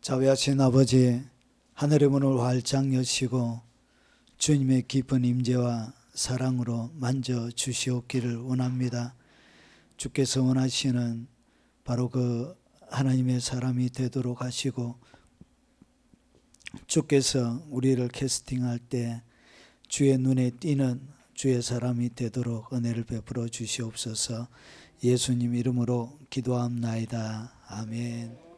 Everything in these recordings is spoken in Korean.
자비하신 아버지, 하늘의 문을 활짝 여시고 주님의 깊은 임재와 사랑으로 만져 주시옵기를 원합니다. 주께서 원하시는 바로 그 하나님의 사람이 되도록 하시고, 주께서 우리를 캐스팅할 때 주의 눈에 띄는 주의 사람이 되도록 은혜를 베풀어 주시옵소서. 예수님 이름으로 기도합나이다. 아멘.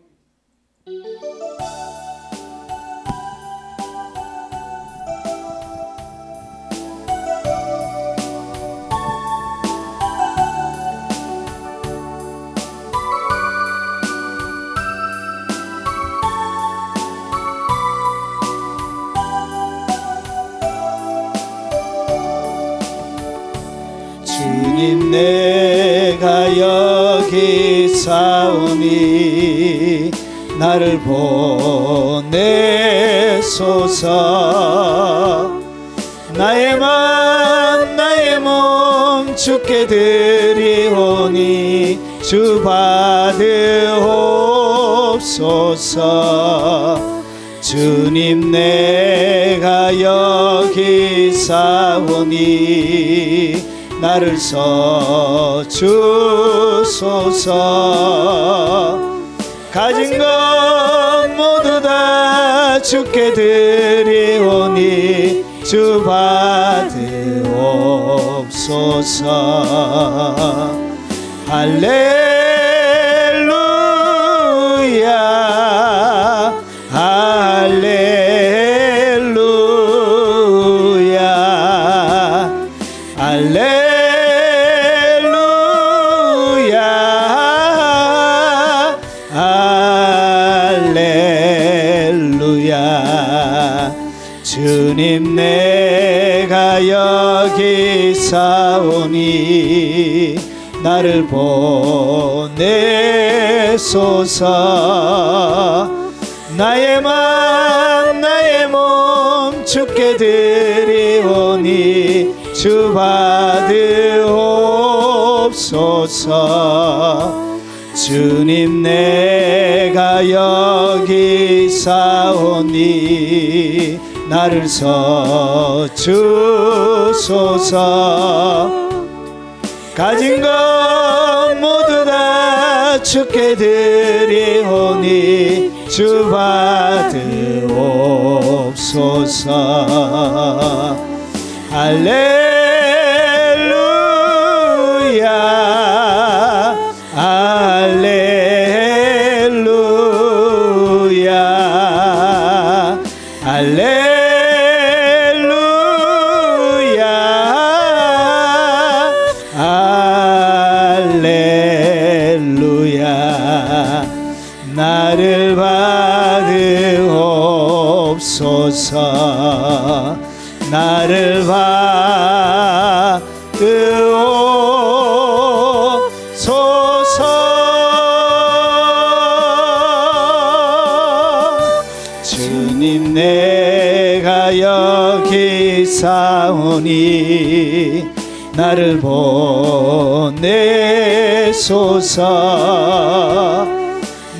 주님, 내가 여기 사오니 나를 보내소서. 나의 맘 나의 몸 주께 드리오니 주 받으옵소서. 주님, 내가 여기 사오니 나를 써주소서. 가진 것 모두 다 주께 드리오니 주 받으옵소서. 할렐루야 할렐루야 할렐루야 할렐루야. 주님, 내가 여기 사오니 나를 보내소서. 나의 맘 나의 몸 주께 드리오니 주 받으옵소서. 주님, 내가 여기 사오니 나를 써주소서. 가진 것 모두 다 주께 드리오니 주 받으옵소서. 할렐루야 할렐루야 할렐루야 할렐루야. 나를 받으옵소서. 나를 받으옵소서. 주님, 내가 여기 사오니 나를 보내소서.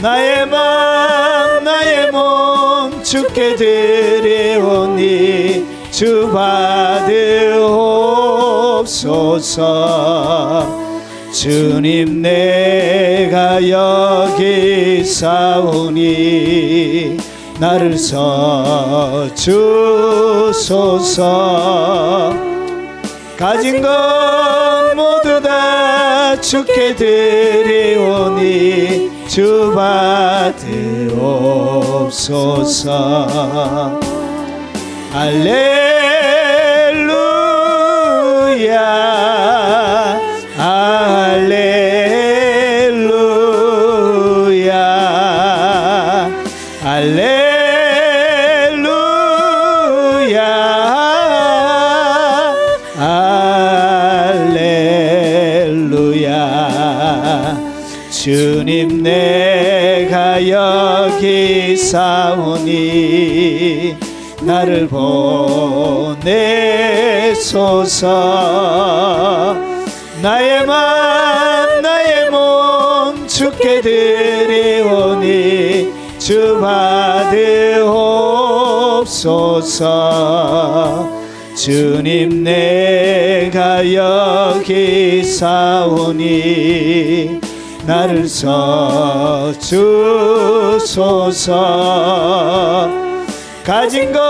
나의 맘 나의 몸 주께 드리오니 주 받으옵소서. 주님, 내가 여기 사오니 나를 써주소서. 가진 것 모두 다 주께 드리오니 주 받으옵소서. 할렐루야 할렐루야 할렐루야 할렐루야. 주님, 내가 여기 사오니 나를 보내소서. 나의 맘 나의 몸 주께 드리오니 주 주 받으옵소서. 주님 내가 여기 사오니 나를 써주소서. 가진 것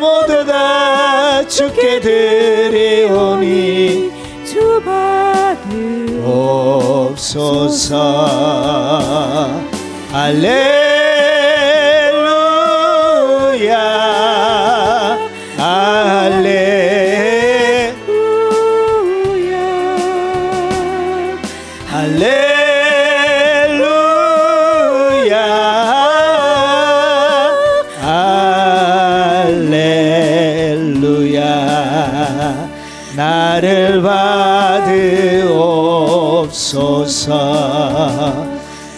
모두 다 주께 드리오니 주 받으옵소서. 할렐루야 할렐루야 할렐루야 할렐루야. 나를 받으옵소서.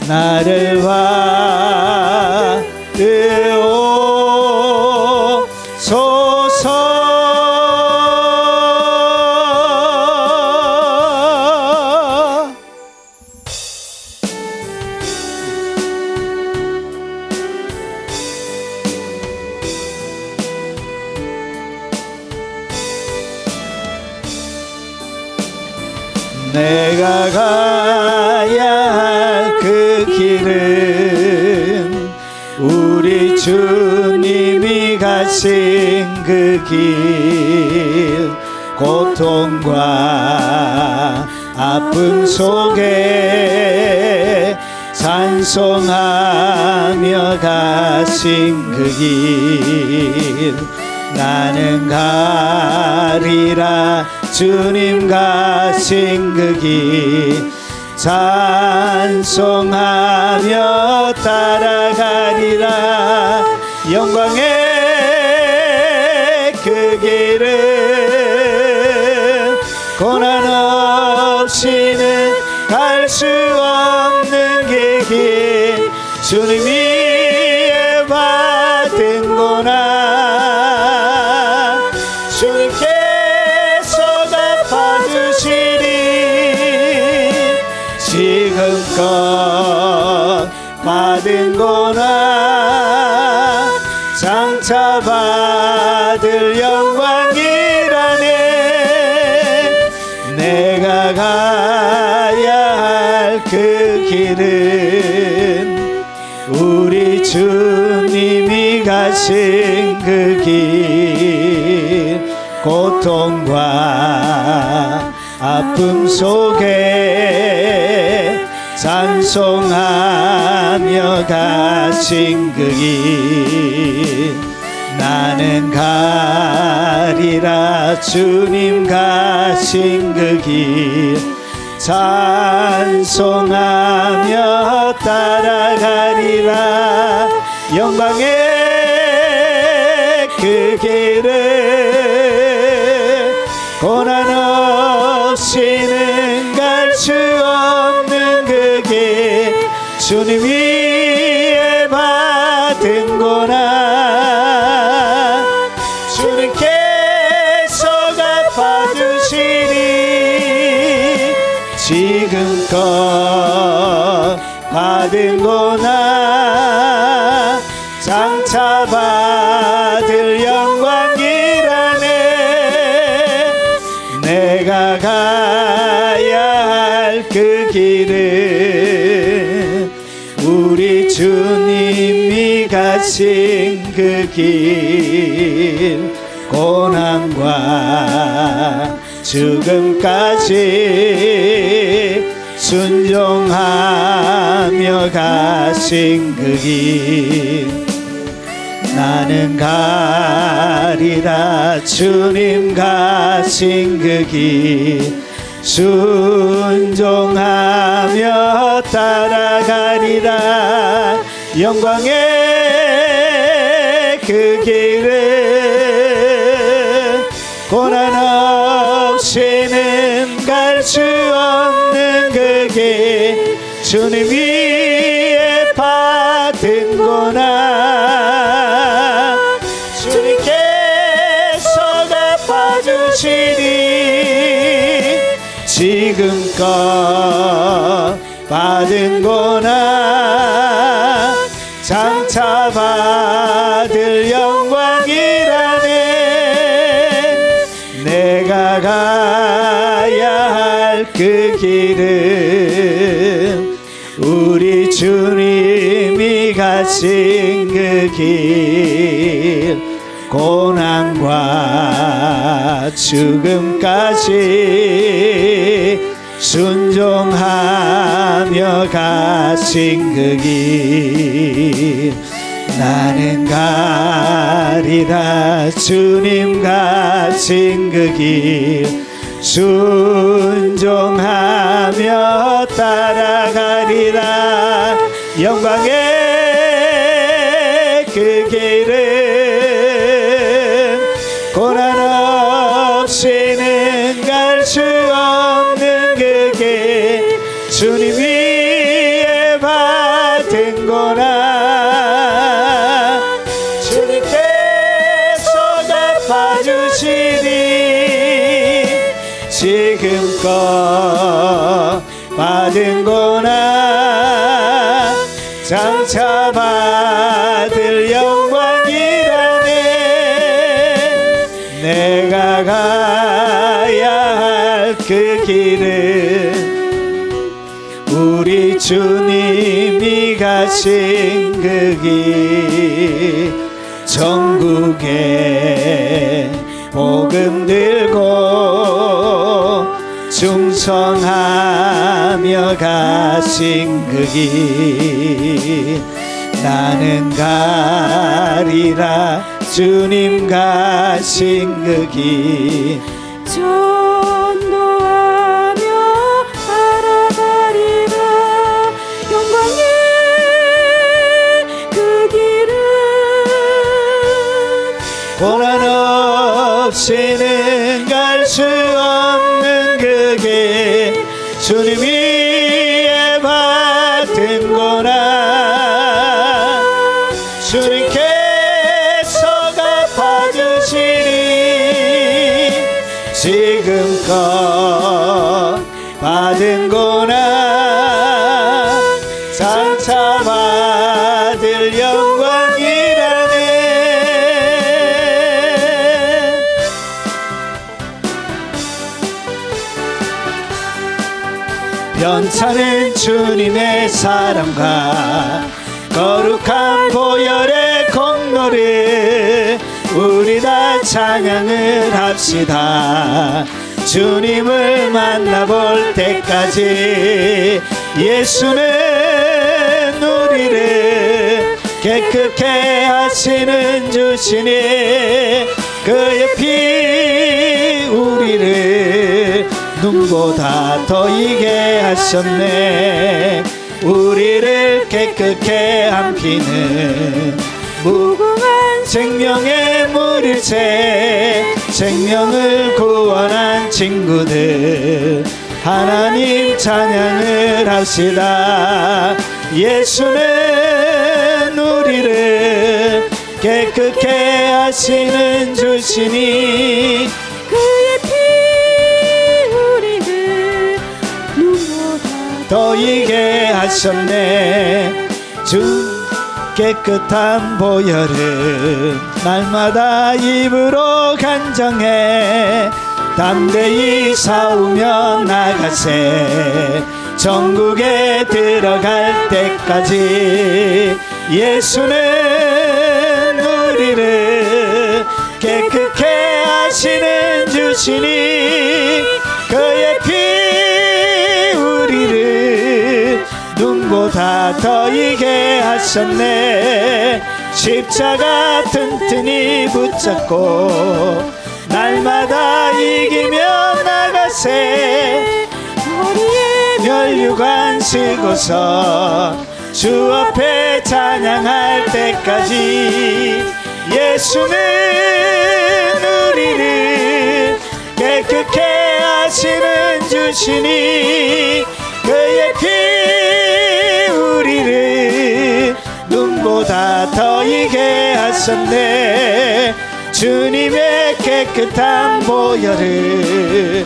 나를 받으옵소서. 내가 가야 할 그 길은 우리 주님이 가신 그 길, 고통과 아픔 속에 찬송하며 가신 그 길, 나는 가리라. 주님 가신 그 길 찬송하며 따라가리라. 영광의 그 길은 고난 없이는 갈 수 없는 그 길, 주님이 받은 고난 주님께서 갚아주시리. 지금껏 받은 고난 장차 받을 영광이라네. 내가 가야 할 그 길은 우리 주님이 가신 그 길, 고통과 아픔 속에 찬송하며 가신 그 길, 나는 가리라. 주님 가신 그 길 찬송하며 따라가리라. 영광의 그 길은 고난 없이는 갈 수 없는 그 길, 주님 위에 받은 고난 주님께서 갚아주시니. 지금껏 받은 고난 장차 받을 영광이라네. 내가 가야 할 그 길은 우리 주님이 가신 그 길, 고난과 죽음까지 순종하며 가신 그 길, 나는 가리라. 주님 가신 그 길 순종하며 따라가리라. 영광의 그 길은 고난 없이는 갈 수 없는 그 길, 주님 위에 받은 고난 주님께서 갚아주시니. 지금껏 받은 고난 장차 장차 받을 영광이라네. 내가 가야 할 그 길은 우리 주님이 가신 그 길, 고난과 죽음까지 순종하며 가신 그 길, 나는 가리라. 주님 가신 그 길 순종하며 따라가리라. 영광의 그 길은 고난 없이는 갈 수 없는 그 길, 주님 위에 받은 고난 주님께서 갚아주시니, 지금껏 받은 고난 장차 받을 영광이라네. 내가 가야 할 그 길은 우리 주님이 가신 그 길, 전국에 복음 들고 충성하며 가신 그 길, 나는 가리라. 주님 가신 그 길 전도하며 알아가리라. 영광의 그 길은 고난 없이는 갈 수 없는 그 길, 주님 위에 받은 고난 주님께서 갚아주시니, 지금껏 받은 고난 장차 받을 영광이라네. 변찮은 주님의 사랑과 거룩한 보혈의 공로를 우리 다 찬양을 합시다. 주님을 만나볼 때까지 예수는 우리를 깨끗게 하시는 주시니, 그의 피 우리를 눈보다 더 이게 하셨네. 우리를 깨끗게 함기는 무궁한 생명의 물일체, 생명을 구원한 친구들 하나님 찬양을 합시다. 예수는 우리를 깨끗게 하시는 주시니, 그의 피 우리를 눈보다 더 이게 하셨네. 주 깨끗한 보혈을 날마다 입으로 간정해 담대히 싸우며 나가세. 전국에 들어갈 때까지 예수는 우리를 깨끗게 하시는 주시니, 그의 피 우리를 눈보다 더 이게 하셨네. 십자가 튼튼히 붙잡고 날마다 이기며 나가세. 머리에 멸류관 쓰고서 주 앞에 찬양할 때까지 예수는 우리를 깨끗게 하시는 주시니, 그의 피 우리를 눈보다 더 이게 하셨네. 주님의 깨끗한 보혈을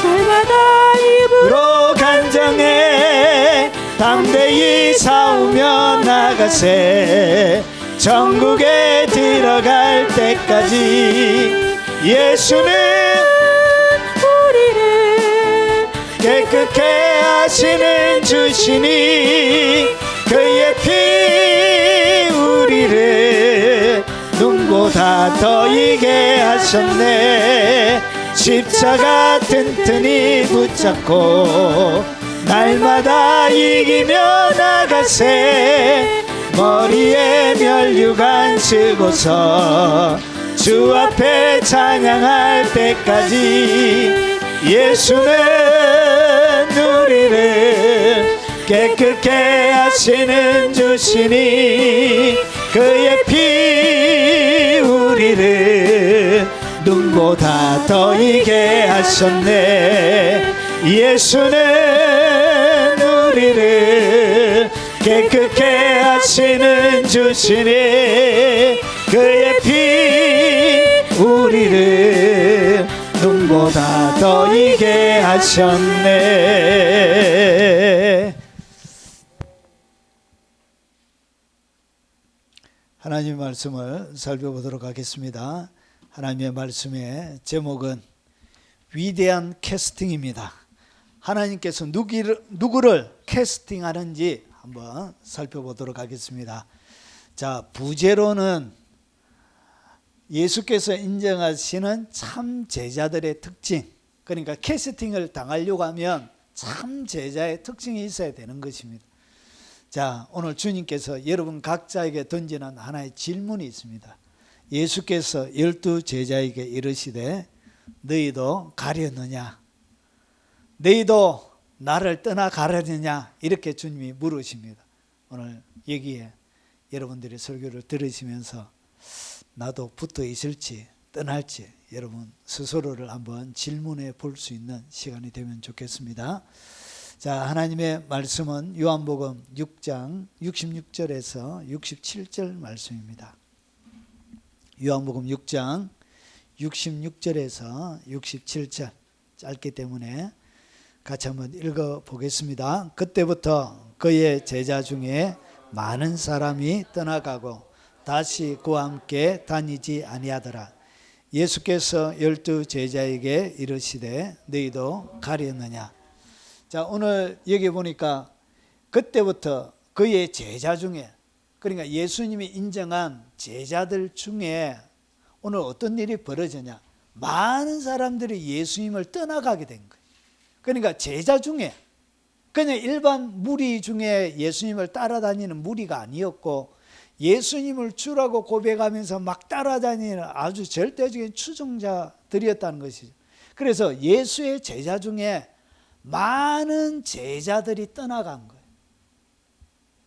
날마다 입으로 간정해 담대히 싸우며 나가세. 천국에 들어갈 때까지 예수는 우리를 깨끗게 하시는 주시니 그의 피 우리를 눈보다 더 이게 하셨네. 십자가 튼튼히 붙잡고 날마다 이기며 나가세. 머리에 면류관 쓰고서 주 앞에 찬양할 때까지 예수는 우리를 깨끗게 하시는 주시니 그의 피 우리를 눈보다 더 이게 하셨네. 예수는 우리를 깨끗게 하시는 주시니 그의 피 우리를 눈보다 더 이게 하셨네. 하나님의 말씀을 살펴보도록 하겠습니다. 하나님의 말씀의 제목은 위대한 캐스팅입니다. 하나님께서 누구를 캐스팅하는지 한번 살펴보도록 하겠습니다. 자, 부제로는 예수께서 인정하시는 참 제자들의 특징, 그러니까 캐스팅을 당하려고 하면 참 제자의 특징이 있어야 되는 것입니다. 자, 오늘 주님께서 여러분 각자에게 던지는 하나의 질문이 있습니다. 예수께서 12제자에게 이르시되 너희도 가려느냐? 너희도 나를 떠나 가려느냐? 이렇게 주님이 물으십니다. 오늘 여기에 여러분들이 설교를 들으시면서 나도 붙어 있을지 떠날지 여러분 스스로를 한번 질문해 볼 수 있는 시간이 되면 좋겠습니다. 자, 하나님의 말씀은 요한복음 6장 66절에서 67절 말씀입니다. 요한복음 6장 66절에서 67절 짧기 때문에 같이 한번 읽어보겠습니다. 그때부터 그의 제자 중에 많은 사람이 떠나가고 다시 그와 함께 다니지 아니하더라. 예수께서 12제자에게 이르시되 너희도 가려느냐? 자, 오늘 여기 보니까 그때부터 그의 제자 중에, 그러니까 예수님이 인정한 제자들 중에 오늘 어떤 일이 벌어지냐? 많은 사람들이 예수님을 떠나가게 된 거예요. 그러니까 제자 중에, 그냥 일반 무리 중에 예수님을 따라다니는 무리가 아니었고 예수님을 주라고 고백하면서 막 따라다니는 아주 절대적인 추종자들이었다는 것이죠. 그래서 예수의 제자 중에 많은 제자들이 떠나간 거예요.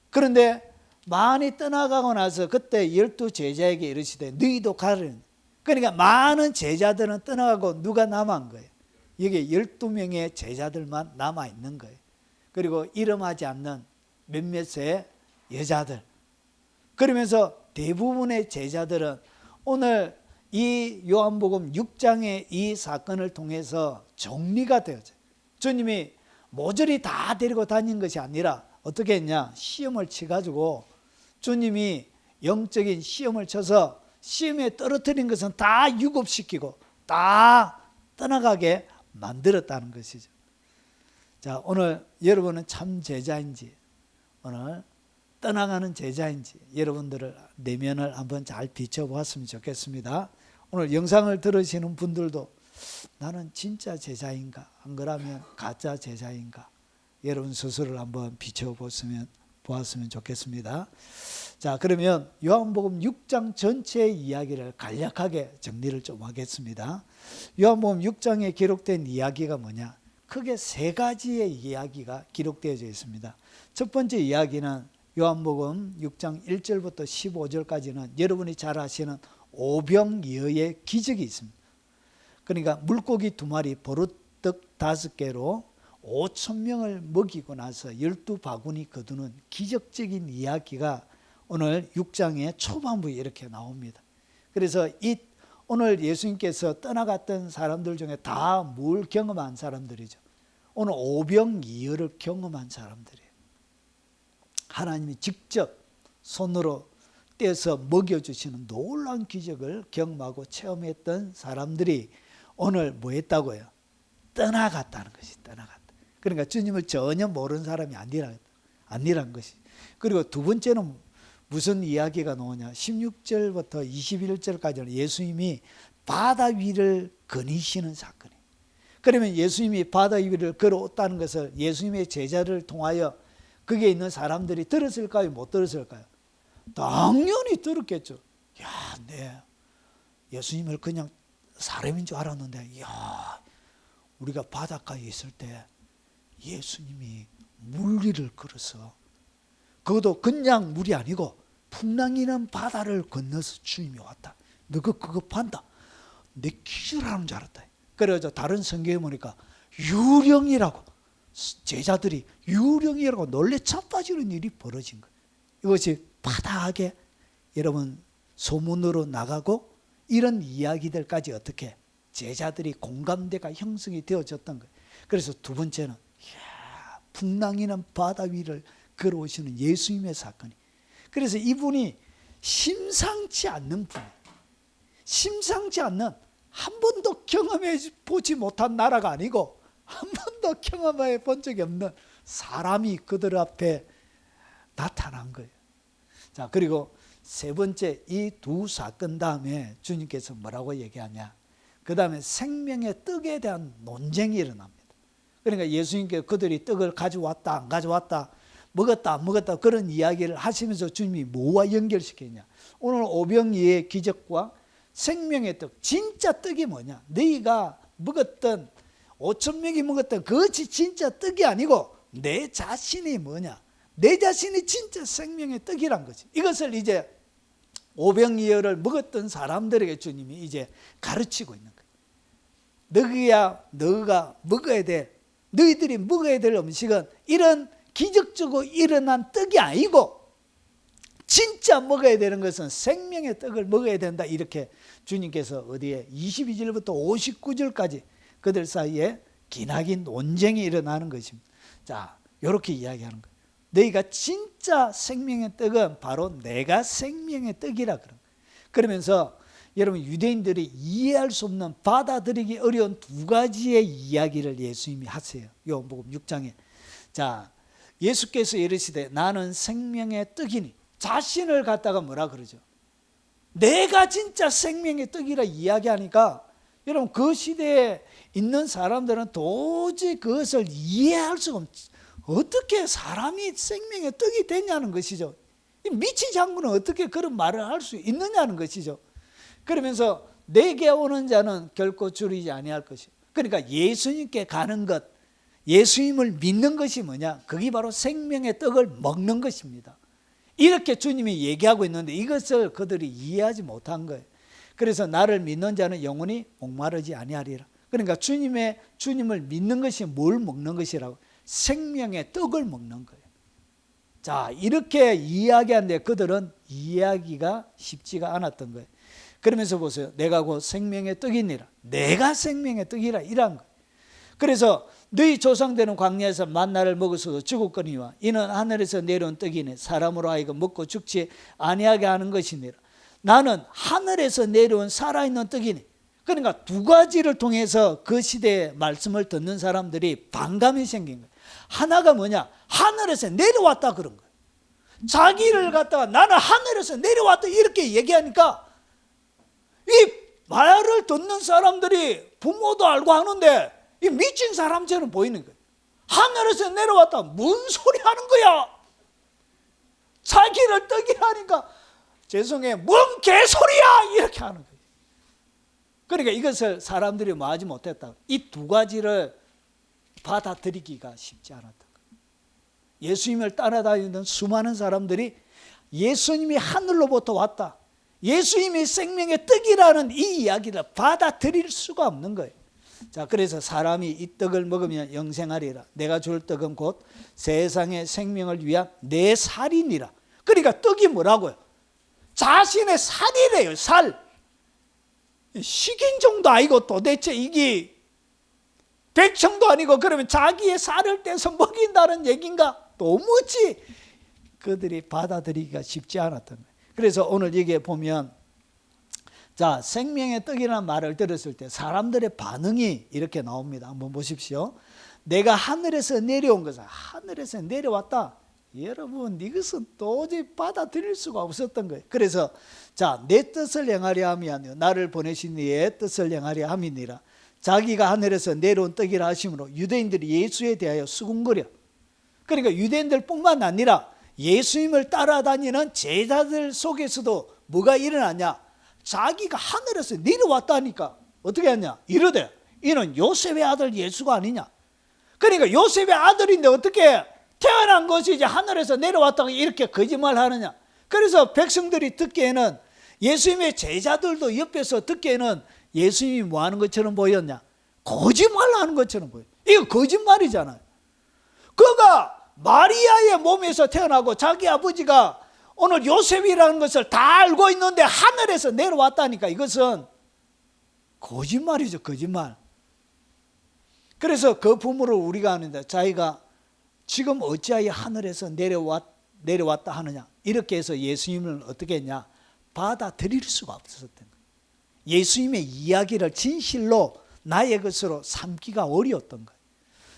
그런데 많이 떠나가고 나서 그때 12제자에게 이르시되 너희도 가르니, 그러니까 많은 제자들은 떠나가고 누가 남은 거예요? 여기 12명의 제자들만 남아있는 거예요. 그리고 이름하지 않는 몇몇의 여자들. 그러면서 대부분의 제자들은 오늘 이 요한복음 6장의 이 사건을 통해서 정리가 되어져요. 주님이 모조리 다 데리고 다닌 것이 아니라 어떻게 했냐? 시험을 쳐가지고 주님이 영적인 시험을 쳐서 시험에 떨어뜨린 것은 다 유급시키고 다 떠나가게 만들었다는 것이죠. 자, 오늘 여러분은 참 제자인지 오늘 떠나가는 제자인지 여러분들을 내면을 한번 잘 비춰보았으면 좋겠습니다. 오늘 영상을 들으시는 분들도 나는 진짜 제자인가 안 그러면 가짜 제자인가 여러분 스스로를 한번 비춰보았으면 좋겠습니다. 자, 그러면 요한복음 6장 전체의 이야기를 간략하게 정리를 좀 하겠습니다. 요한복음 6장에 기록된 이야기가 뭐냐? 크게 세 가지의 이야기가 기록되어져 있습니다. 첫 번째 이야기는 요한복음 6장 1절부터 15절까지는 여러분이 잘 아시는 오병이어의 기적이 있습니다. 그러니까 물고기 2마리 버릇떡 5개로 5,000명을 먹이고 나서 12바구니 거두는 기적적인 이야기가 오늘 6장의 초반부에 이렇게 나옵니다. 그래서 오늘 예수님께서 떠나갔던 사람들 중에 다 뭘 경험한 사람들이죠? 오늘 오병이어를 경험한 사람들이에요. 하나님이 직접 손으로 떼서 먹여주시는 놀라운 기적을 경험하고 체험했던 사람들이 오늘 뭐 했다고요? 떠나갔다는 것이 떠나갔다. 그러니까 주님을 전혀 모르는 사람이 아니라는 것이. 그리고 두 번째는 무슨 이야기가 나오냐? 16절부터 21절까지는 예수님이 바다 위를 거니시는 사건이에요. 그러면 예수님이 바다 위를 걸어왔다는 것을 예수님의 제자를 통하여 거기에 있는 사람들이 들었을까요? 못 들었을까요? 당연히 들었겠죠. 야, 네. 예수님을 그냥 사람인 줄 알았는데, 야, 우리가 바닷가에 있을 때 예수님이 물 위를 걸어서, 그것도 그냥 물이 아니고 풍랑이는 바다를 건너서 주님이 왔다. 너가 그거 판다. 내 기절하는 줄 알았다. 그래서 다른 성경에 보니까 유령이라고, 제자들이 유령이라고 놀래 자빠지는 일이 벌어진 거예요. 이것이 바다하게 여러분 소문으로 나가고 이런 이야기들까지 어떻게 제자들이 공감대가 형성이 되어졌던 거예요. 그래서 두 번째는 풍랑이는 바다 위를 걸어오시는 예수님의 사건이. 그래서 이분이 심상치 않는 분이에요. 심상치 않는, 한 번도 경험해 보지 못한 나라가 아니고 한 번도 경험해 본 적이 없는 사람이 그들 앞에 나타난 거예요. 자, 그리고 세 번째, 이 두 사건 다음에 주님께서 뭐라고 얘기하냐? 그 다음에 생명의 떡에 대한 논쟁이 일어납니다. 그러니까 예수님께 그들이 떡을 가져왔다 안 가져왔다, 먹었다 안 먹었다, 그런 이야기를 하시면서 주님이 뭐와 연결시켰냐? 오늘 오병이의 기적과 생명의 떡, 진짜 떡이 뭐냐? 너희가 먹었던 5,000명이 먹었던 그것이 진짜 떡이 아니고 내 자신이 뭐냐? 내 자신이 진짜 생명의 떡이란 거지. 이것을 이제 오병이어를 먹었던 사람들에게 주님이 이제 가르치고 있는 거예요. 너가 먹어야 돼. 너희들이 먹어야 될 음식은 이런 기적적으로 일어난 떡이 아니고 진짜 먹어야 되는 것은 생명의 떡을 먹어야 된다. 이렇게 주님께서 어디에 22절부터 59절까지 그들 사이에 기나긴 논쟁이 일어나는 것입니다. 자, 이렇게 이야기하는 거예요. 너희가 진짜 생명의 떡은 바로 내가 생명의 떡이라 그런 거예요. 그러면서 여러분 유대인들이 이해할 수 없는, 받아들이기 어려운 두 가지의 이야기를 예수님이 하세요. 요한복음 6장에. 자, 예수께서 이르시되 나는 생명의 떡이니, 자신을 갖다가 뭐라 그러죠? 내가 진짜 생명의 떡이라 이야기하니까 여러분 그 시대에 있는 사람들은 도저히 그것을 이해할 수가 없죠. 어떻게 사람이 생명의 떡이 되냐는 것이죠. 미친 장군은 어떻게 그런 말을 할 수 있느냐는 것이죠. 그러면서 내게 오는 자는 결코 줄이지 아니할 것이요. 그러니까 예수님께 가는 것, 예수님을 믿는 것이 뭐냐? 그게 바로 생명의 떡을 먹는 것입니다. 이렇게 주님이 얘기하고 있는데 이것을 그들이 이해하지 못한 거예요. 그래서 나를 믿는 자는 영원히 목마르지 아니하리라. 그러니까 주님을 믿는 것이 뭘 먹는 것이라고? 생명의 떡을 먹는 거예요. 자, 이렇게 이야기하는데 그들은 이해하기가 쉽지가 않았던 거예요. 그러면서 보세요. 내가 곧 생명의 떡이니라. 내가 생명의 떡이라 이란 거예요. 그래서 너희 조상들은 광야에서 만나를 먹어서도 죽었거니와 이는 하늘에서 내려온 떡이니 사람으로 하여금 먹고 죽지 아니하게 하는 것이니라. 나는 하늘에서 내려온 살아있는 떡이니. 그러니까 두 가지를 통해서 그 시대의 말씀을 듣는 사람들이 반감이 생긴 거예요. 하나가 뭐냐? 하늘에서 내려왔다 그런 거예요. 자기를 갖다가 나는 하늘에서 내려왔다 이렇게 얘기하니까 이 말을 듣는 사람들이 부모도 알고 하는데 이 미친 사람처럼 보이는 거예요. 하늘에서 내려왔다 뭔 소리 하는 거야? 자기를 떡이라니까 죄송해 뭔 개소리야 이렇게 하는 거예요. 그러니까 이것을 사람들이 뭐하지 못했다. 이 두 가지를 받아들이기가 쉽지 않았다. 예수님을 따라다니는 수많은 사람들이 예수님이 하늘로부터 왔다, 예수님이 생명의 떡이라는 이 이야기를 받아들일 수가 없는 거예요. 자, 그래서 사람이 이 떡을 먹으면 영생하리라. 내가 줄 떡은 곧 세상의 생명을 위한 내 살이니라. 그러니까 떡이 뭐라고요? 자신의 살이래요. 살. 식인종도 아니고 도대체 이게 백청도 아니고 그러면 자기의 살을 떼서 먹인다는 얘기인가? 도무지 그들이 받아들이기가 쉽지 않았던 거예요. 그래서 오늘 여기에 보면 자, 생명의 떡이라는 말을 들었을 때 사람들의 반응이 이렇게 나옵니다. 한번 보십시오. 내가 하늘에서 내려온 것은 하늘에서 내려왔다. 여러분, 이것은 도저히 받아들일 수가 없었던 거예요. 그래서 자, 내 뜻을 행하려 함이 아니요 나를 보내신 이의 뜻을 행하려 함이니라. 자기가 하늘에서 내려온 떡이라 하심으로 유대인들이 예수에 대하여 수군거려. 그러니까 유대인들뿐만 아니라 예수님을 따라다니는 제자들 속에서도 뭐가 일어나냐? 자기가 하늘에서 내려왔다니까 어떻게 하냐? 이러되 이는 요셉의 아들 예수가 아니냐? 그러니까 요셉의 아들인데 어떻게 태어난 것이 이제 하늘에서 내려왔다고 이렇게 거짓말하느냐? 그래서 백성들이 듣기에는 예수님의 제자들도 옆에서 듣기에는 예수님이 뭐 하는 것처럼 보였냐? 거짓말하는 것처럼 보여. 이거 거짓말이잖아요. 그가 마리아의 몸에서 태어나고 자기 아버지가 오늘 요셉이라는 것을 다 알고 있는데 하늘에서 내려왔다니까 이것은 거짓말이죠, 거짓말. 그래서 그 부모를 우리가 아는데 자기가 지금 어찌하여 하늘에서 내려왔다 하느냐 이렇게 해서 예수님을 어떻게 했냐? 받아들일 수가 없었던 거예요. 예수님의 이야기를 진실로 나의 것으로 삼기가 어려웠던 거예요.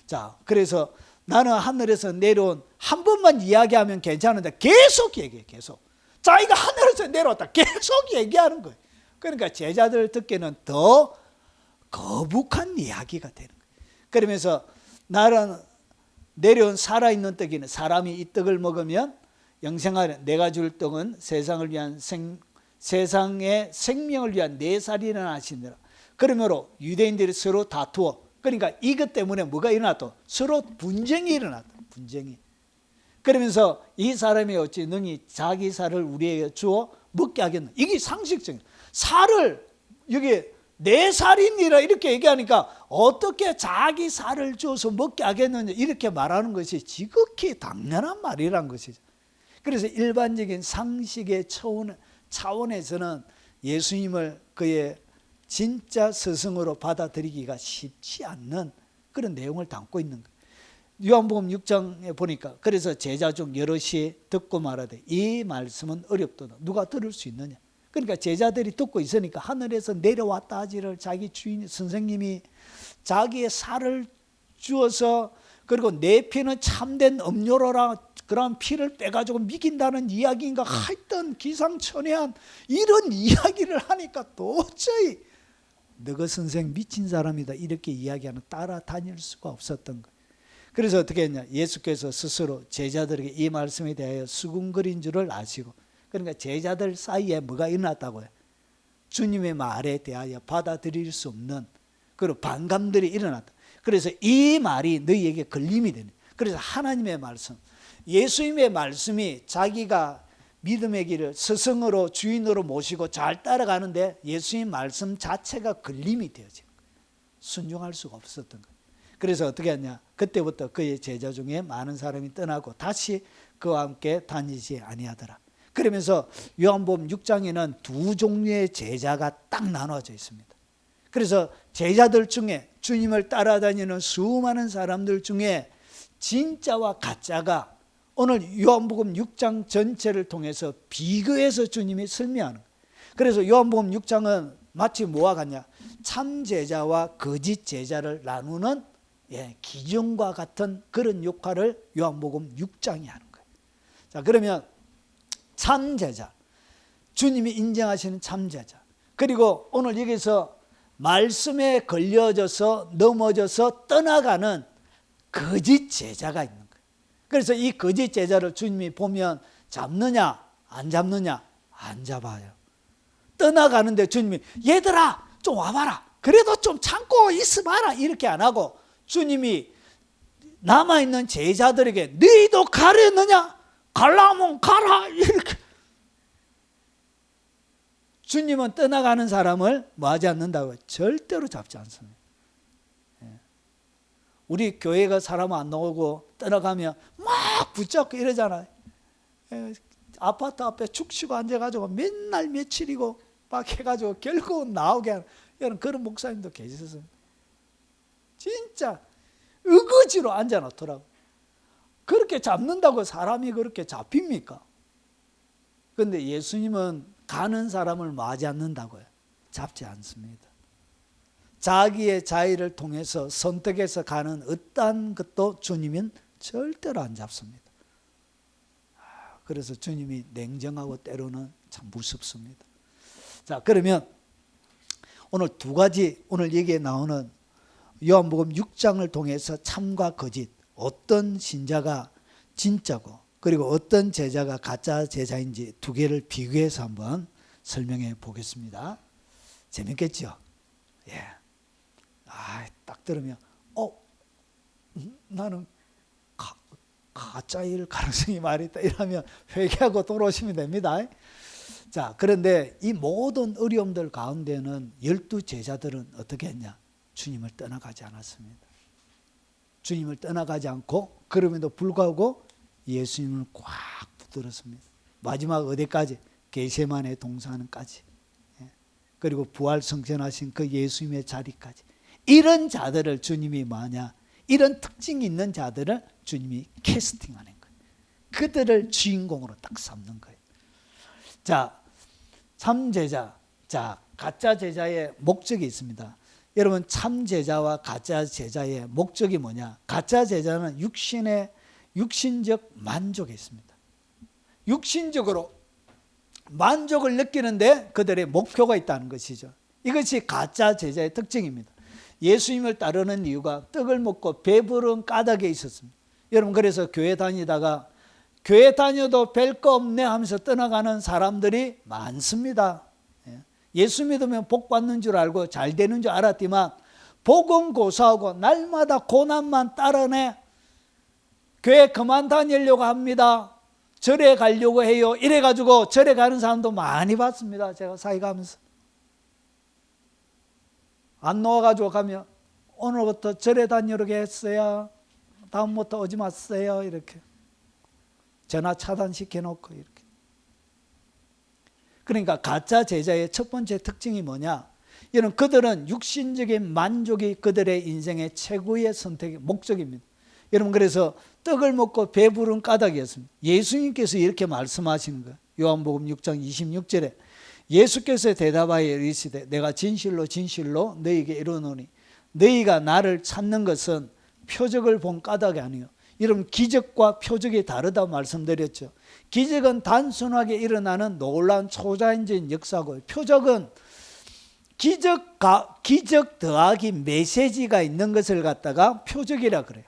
자, 그래서 나는 하늘에서 내려온 한 번만 이야기하면 괜찮은데 계속 얘기해, 계속. 자기가 하늘에서 내려왔다 계속 얘기하는 거예요. 그러니까 제자들 듣기에는 더 거북한 이야기가 되는 거예요. 그러면서 나는 내려온 살아있는 떡이네. 사람이 이 떡을 먹으면 영생하려. 내가 줄 떡은 세상을 위한 세상의 생명을 위한 내 살이라 하시니라. 그러므로 유대인들이 서로 다투어. 그러니까 이것 때문에 뭐가 일어났다? 서로 분쟁이 일어났다. 분쟁이. 그러면서 이 사람이 어찌 능히 자기 살을 우리에게 주어 먹게 하겠나? 이게 상식적인. 살을 여기 내 살이니라 이렇게 얘기하니까 어떻게 자기 살을 주어서 먹게 하겠느냐 이렇게 말하는 것이 지극히 당연한 말이란 것이죠. 그래서 일반적인 상식의 차원에서는 예수님을 그의 진짜 스승으로 받아들이기가 쉽지 않는 그런 내용을 담고 있는 거예요. 요한복음 6장에 보니까 그래서 제자 중 여럿이 듣고 말하되 이 말씀은 어렵도다. 누가 들을 수 있느냐. 그러니까 제자들이 듣고 있으니까 하늘에서 내려왔다 하지를 자기 주인 선생님이 자기의 살을 주어서 그리고 내 피는 참된 음료로라 그런 피를 빼가지고 미긴다는 이야기인가 하여튼 기상천외한 이런 이야기를 하니까 도저히 너가 선생 미친 사람이다 이렇게 이야기하는 따라다닐 수가 없었던 거예요. 그래서 어떻게 했냐? 예수께서 스스로 제자들에게 이 말씀에 대하여 수군거린 줄을 아시고 그러니까 제자들 사이에 뭐가 일어났다고요? 주님의 말에 대하여 받아들일 수 없는 그리고 반감들이 일어났다. 그래서 이 말이 너희에게 걸림이 되는. 그래서 하나님의 말씀, 예수님의 말씀이 자기가 믿음의 길을 스승으로 주인으로 모시고 잘 따라가는데 예수님 말씀 자체가 걸림이 되어지는 거예요. 순종할 수가 없었던 거예요. 그래서 어떻게 했냐? 그때부터 그의 제자 중에 많은 사람이 떠나고 다시 그와 함께 다니지 아니하더라. 그러면서 요한복음 6장에는 두 종류의 제자가 딱 나눠져 있습니다. 그래서 제자들 중에 주님을 따라다니는 수많은 사람들 중에 진짜와 가짜가 오늘 요한복음 6장 전체를 통해서 비교해서 주님이 설명하는 거예요. 그래서 요한복음 6장은 마치 뭐와 같냐? 참 제자와 거짓 제자를 나누는 기준과 같은 그런 역할을 요한복음 6장이 하는 거예요. 자, 그러면 참 제자, 주님이 인정하시는 참 제자, 그리고 오늘 여기서 말씀에 걸려져서 넘어져서 떠나가는 거짓 제자가 있는 거예요. 그래서 이 거짓 제자를 주님이 보면 잡느냐 안 잡느냐? 안 잡아요. 떠나가는데 주님이 얘들아 좀 와봐라, 그래도 좀 참고 있어봐라 이렇게 안 하고 주님이 남아있는 제자들에게 너희도 가려느냐? 가려면 가라 이렇게. 주님은 떠나가는 사람을 뭐 하지 않는다고요? 절대로 잡지 않습니다. 우리 교회가 사람 안 나오고 떠나가면 막 붙잡고 이러잖아요. 아파트 앞에 축 치고 앉아가지고 맨날 며칠이고 막 해가지고 결국은 나오게 하는 그런 목사님도 계셨어요. 진짜 의거지로 앉아놓더라고. 그렇게 잡는다고 사람이 그렇게 잡힙니까? 그런데 예수님은 가는 사람을 맞이 않는다고요. 잡지 않습니다. 자기의 자의를 통해서 선택해서 가는 어떠한 것도 주님은 절대로 안 잡습니다. 그래서 주님이 냉정하고 때로는 참 무섭습니다. 자, 그러면 오늘 두 가지, 오늘 얘기에 나오는 요한복음 6장을 통해서 참과 거짓, 어떤 신자가 진짜고 그리고 어떤 제자가 가짜 제자인지 두 개를 비교해서 한번 설명해 보겠습니다. 재밌겠죠? 예. 딱 들으면 나는 가짜일 가능성이 많이 있다 이러면 회개하고 돌아오시면 됩니다. 자, 그런데 이 모든 어려움들 가운데는 12 제자들은 어떻게 했냐? 주님을 떠나가지 않았습니다. 주님을 떠나가지 않고 그럼에도 불구하고 예수님을 꽉 붙들었습니다. 마지막 어디까지? 겟세마네 동산까지. 그리고 부활 성천하신 그 예수님의 자리까지. 이런 자들을 주님이 뭐냐? 이런 특징이 있는 자들을 주님이 캐스팅하는 거예요. 그들을 주인공으로 딱 삼는 거예요. 자, 참제자. 자, 가짜 제자의 목적이 있습니다. 여러분, 참 제자와 가짜 제자의 목적이 뭐냐? 가짜 제자는 육신적 만족이 있습니다. 육신적으로 만족을 느끼는데 그들의 목표가 있다는 것이죠. 이것이 가짜 제자의 특징입니다. 예수님을 따르는 이유가 떡을 먹고 배부른 까닭에 있었습니다. 여러분, 그래서 교회 다니다가 교회 다녀도 별 거 없네 하면서 떠나가는 사람들이 많습니다. 예수 믿으면 복 받는 줄 알고 잘 되는 줄 알았지만 복음 고사하고 날마다 고난만 따르네. 교회 그만 다니려고 합니다. 절에 가려고 해요. 이래가지고 절에 가는 사람도 많이 봤습니다. 제가 사회 가면서. 안 놓아가지고 가면 오늘부터 절에 다니려고 했어요. 다음부터 오지 마세요. 이렇게. 전화 차단시켜놓고 이렇게. 그러니까 가짜 제자의 첫 번째 특징이 뭐냐? 이런 그들은 육신적인 만족이 그들의 인생의 최고의 선택의 목적입니다. 여러분, 그래서 떡을 먹고 배부른 까닭이었습니다. 예수님께서 이렇게 말씀하시는 거예요. 요한복음 6장 26절에 예수께서 대답하여 이르시되 내가 진실로 진실로 너희에게 이르노니 너희가 나를 찾는 것은 표적을 본 까닭이 아니요. 여러분, 기적과 표적이 다르다고 말씀드렸죠. 기적은 단순하게 일어나는 놀라운 초자연적인 역사고, 표적은 기적 더하기 메시지가 있는 것을 갖다가 표적이라 그래요.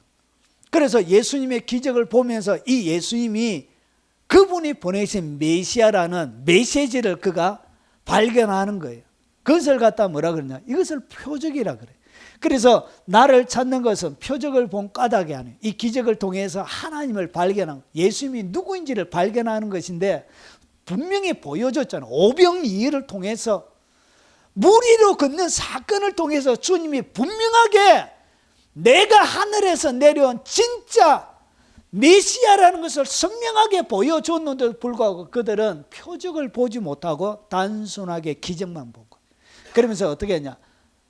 그래서 예수님의 기적을 보면서 이 예수님이 그분이 보내신 메시아라는 메시지를 그가 발견하는 거예요. 그것을 갖다 뭐라 그러냐? 이것을 표적이라 그래요. 그래서 나를 찾는 것은 표적을 본 까닭이 아니에요. 이 기적을 통해서 하나님을 발견하고 예수님이 누구인지를 발견하는 것인데 분명히 보여줬잖아요. 오병이어를 통해서 물 위로 걷는 사건을 통해서 주님이 분명하게 내가 하늘에서 내려온 진짜 메시아라는 것을 선명하게 보여줬는데도 불구하고 그들은 표적을 보지 못하고 단순하게 기적만 보고, 그러면서 어떻게 했냐?